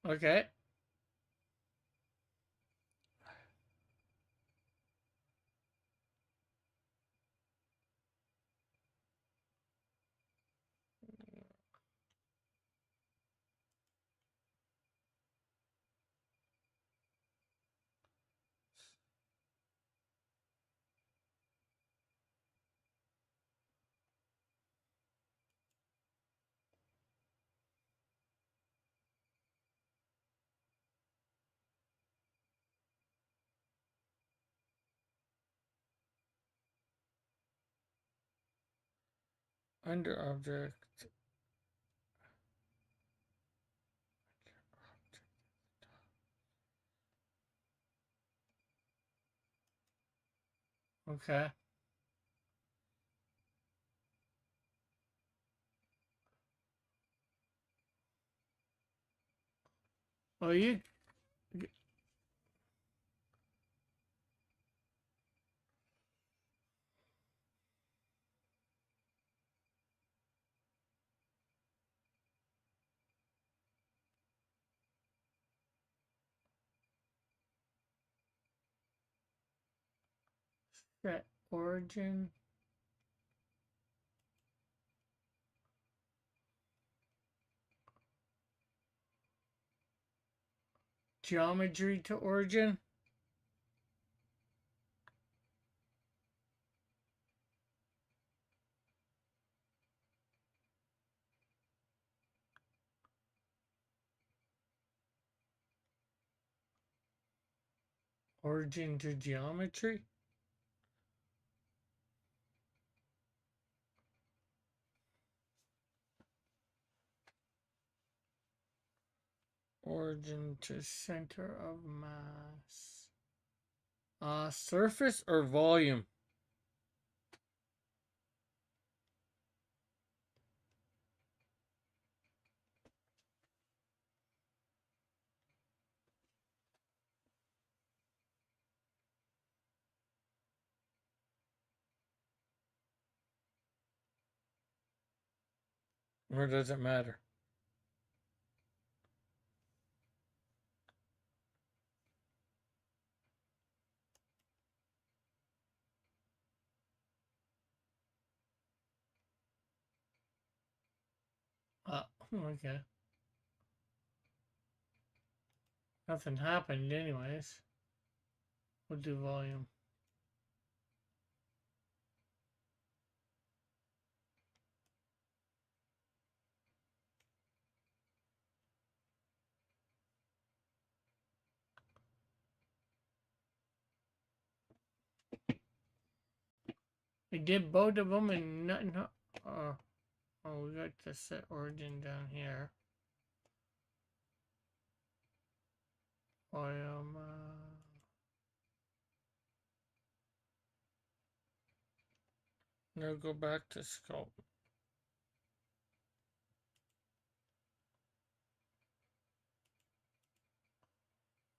Okay. Under object. Okay. Well, you. Set origin. Geometry to origin. Origin to geometry. Origin to center of mass. Surface or volume? Or does it matter? Okay. Nothing happened anyways. We'll do volume. We did both of them and nothing. Oh, we got the set origin down here. Volume. Now go back to sculpt.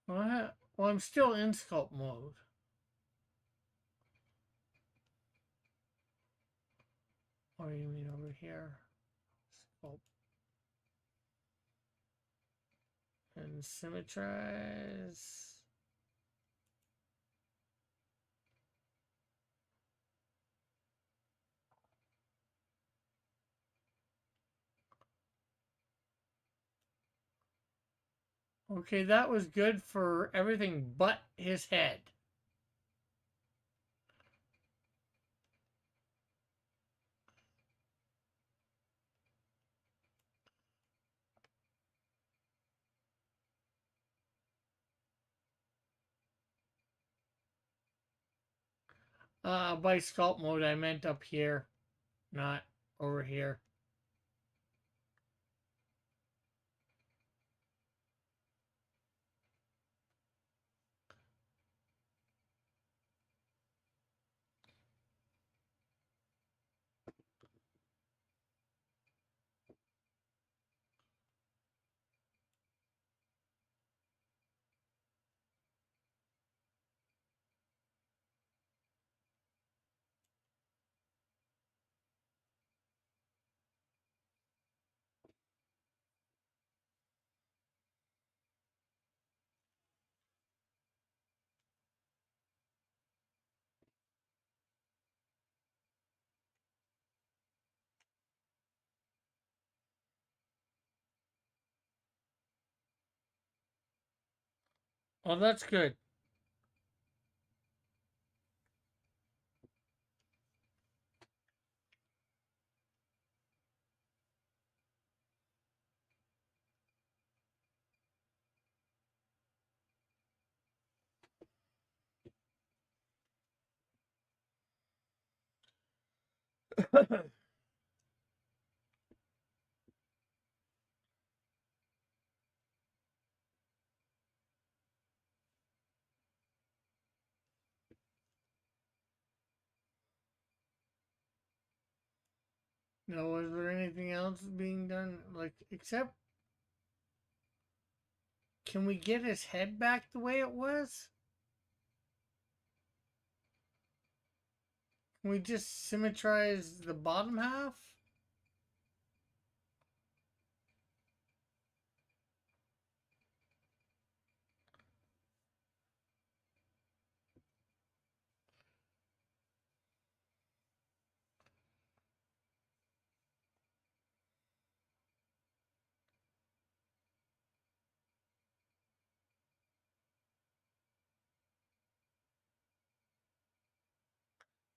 Well, I'm still in sculpt mode. Or you mean over here? Sculpt. and symmetrize. Okay, that was good for everything but his head. By sculpt mode, I meant up here, not over here. Oh, that's good. Now, was there anything else being done? Like, except, can we get his head back the way it was? Can we just symmetrize the bottom half?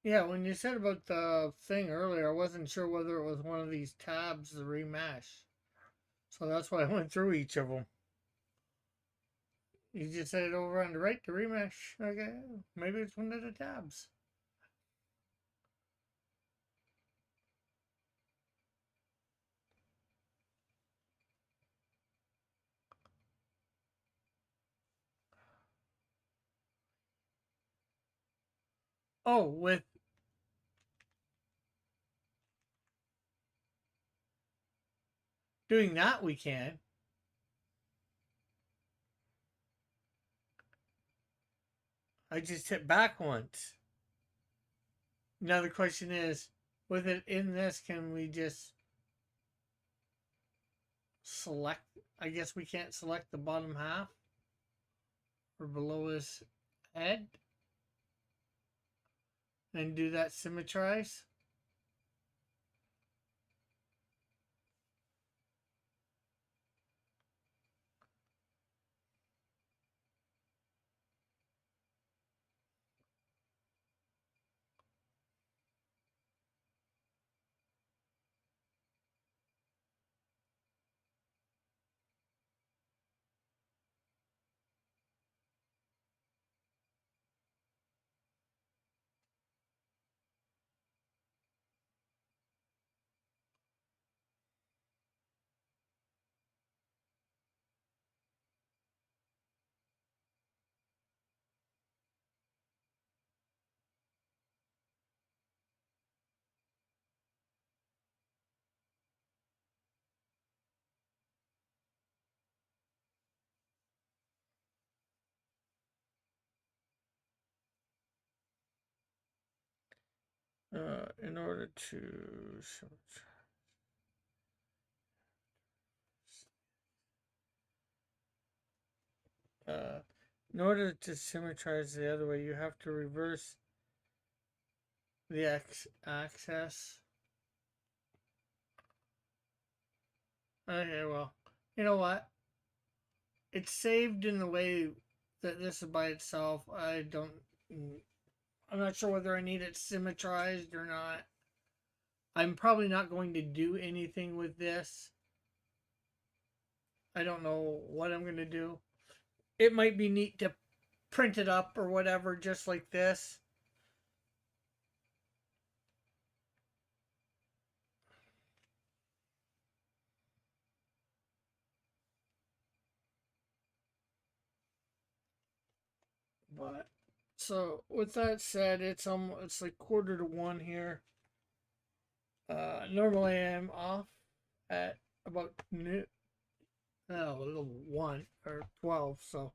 Yeah, when you said about the thing earlier, I wasn't sure whether it was one of these tabs to remesh. So that's why I went through each of them. You just said it over on the right to remesh. Okay, maybe it's one of the tabs. Oh, with doing that we can. I just hit back once. Now the question is, with it in this, can we just select? I guess we can't select the bottom half or below his head and do that symmetrize. In order to In order to symmetrize the other way, you have to reverse the axis. Okay, well, you know what? It's saved in the way that this is by itself. I'm not sure whether I need it symmetrized or not. I'm probably not going to do anything with this. I don't know what I'm going to do. It might be neat to print it up or whatever, just like this. But so with that said, it's like 1:45 here. Normally I'm off at about noon, a little 1 or 12. So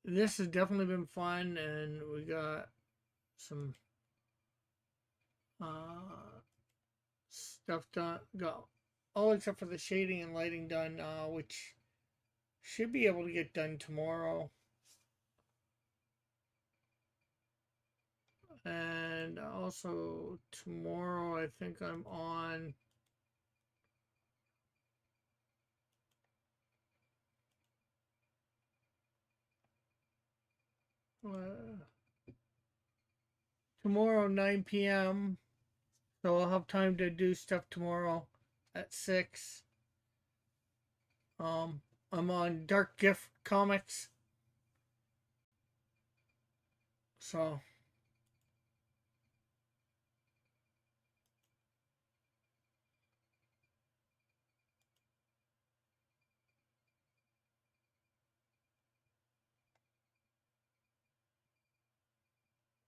this has definitely been fun, and we got some stuff done. Got all except for the shading and lighting done, which should be able to get done tomorrow. And also tomorrow, I think I'm on. Tomorrow 9 p.m. So I'll have time to do stuff tomorrow at 6. I'm on Dark Gift Comics. So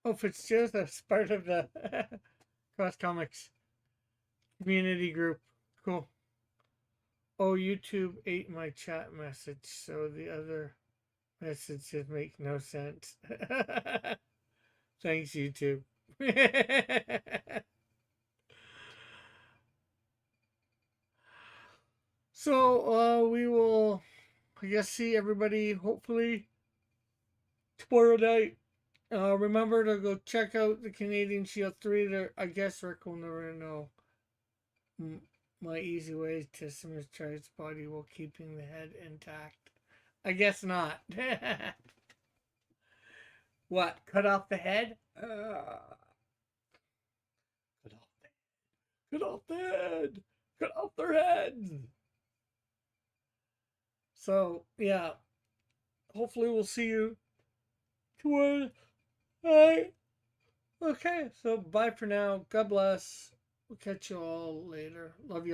oh, it's just a part of the Cross Comics community group. Cool. Oh, YouTube ate my chat message, so the other messages make no sense. Thanks, YouTube. So we will, I guess, see everybody hopefully tomorrow night. Remember to go check out the Canadian Shield 3. There, I guess Rick will never know my easy ways to symmetrize body while keeping the head intact. I guess not. What? Cut off the head? Cut off the head. Cut off the head. Cut off their heads. So yeah, hopefully we'll see you tomorrow night. Okay, so bye for now. God bless. We'll catch you all later. Love you all.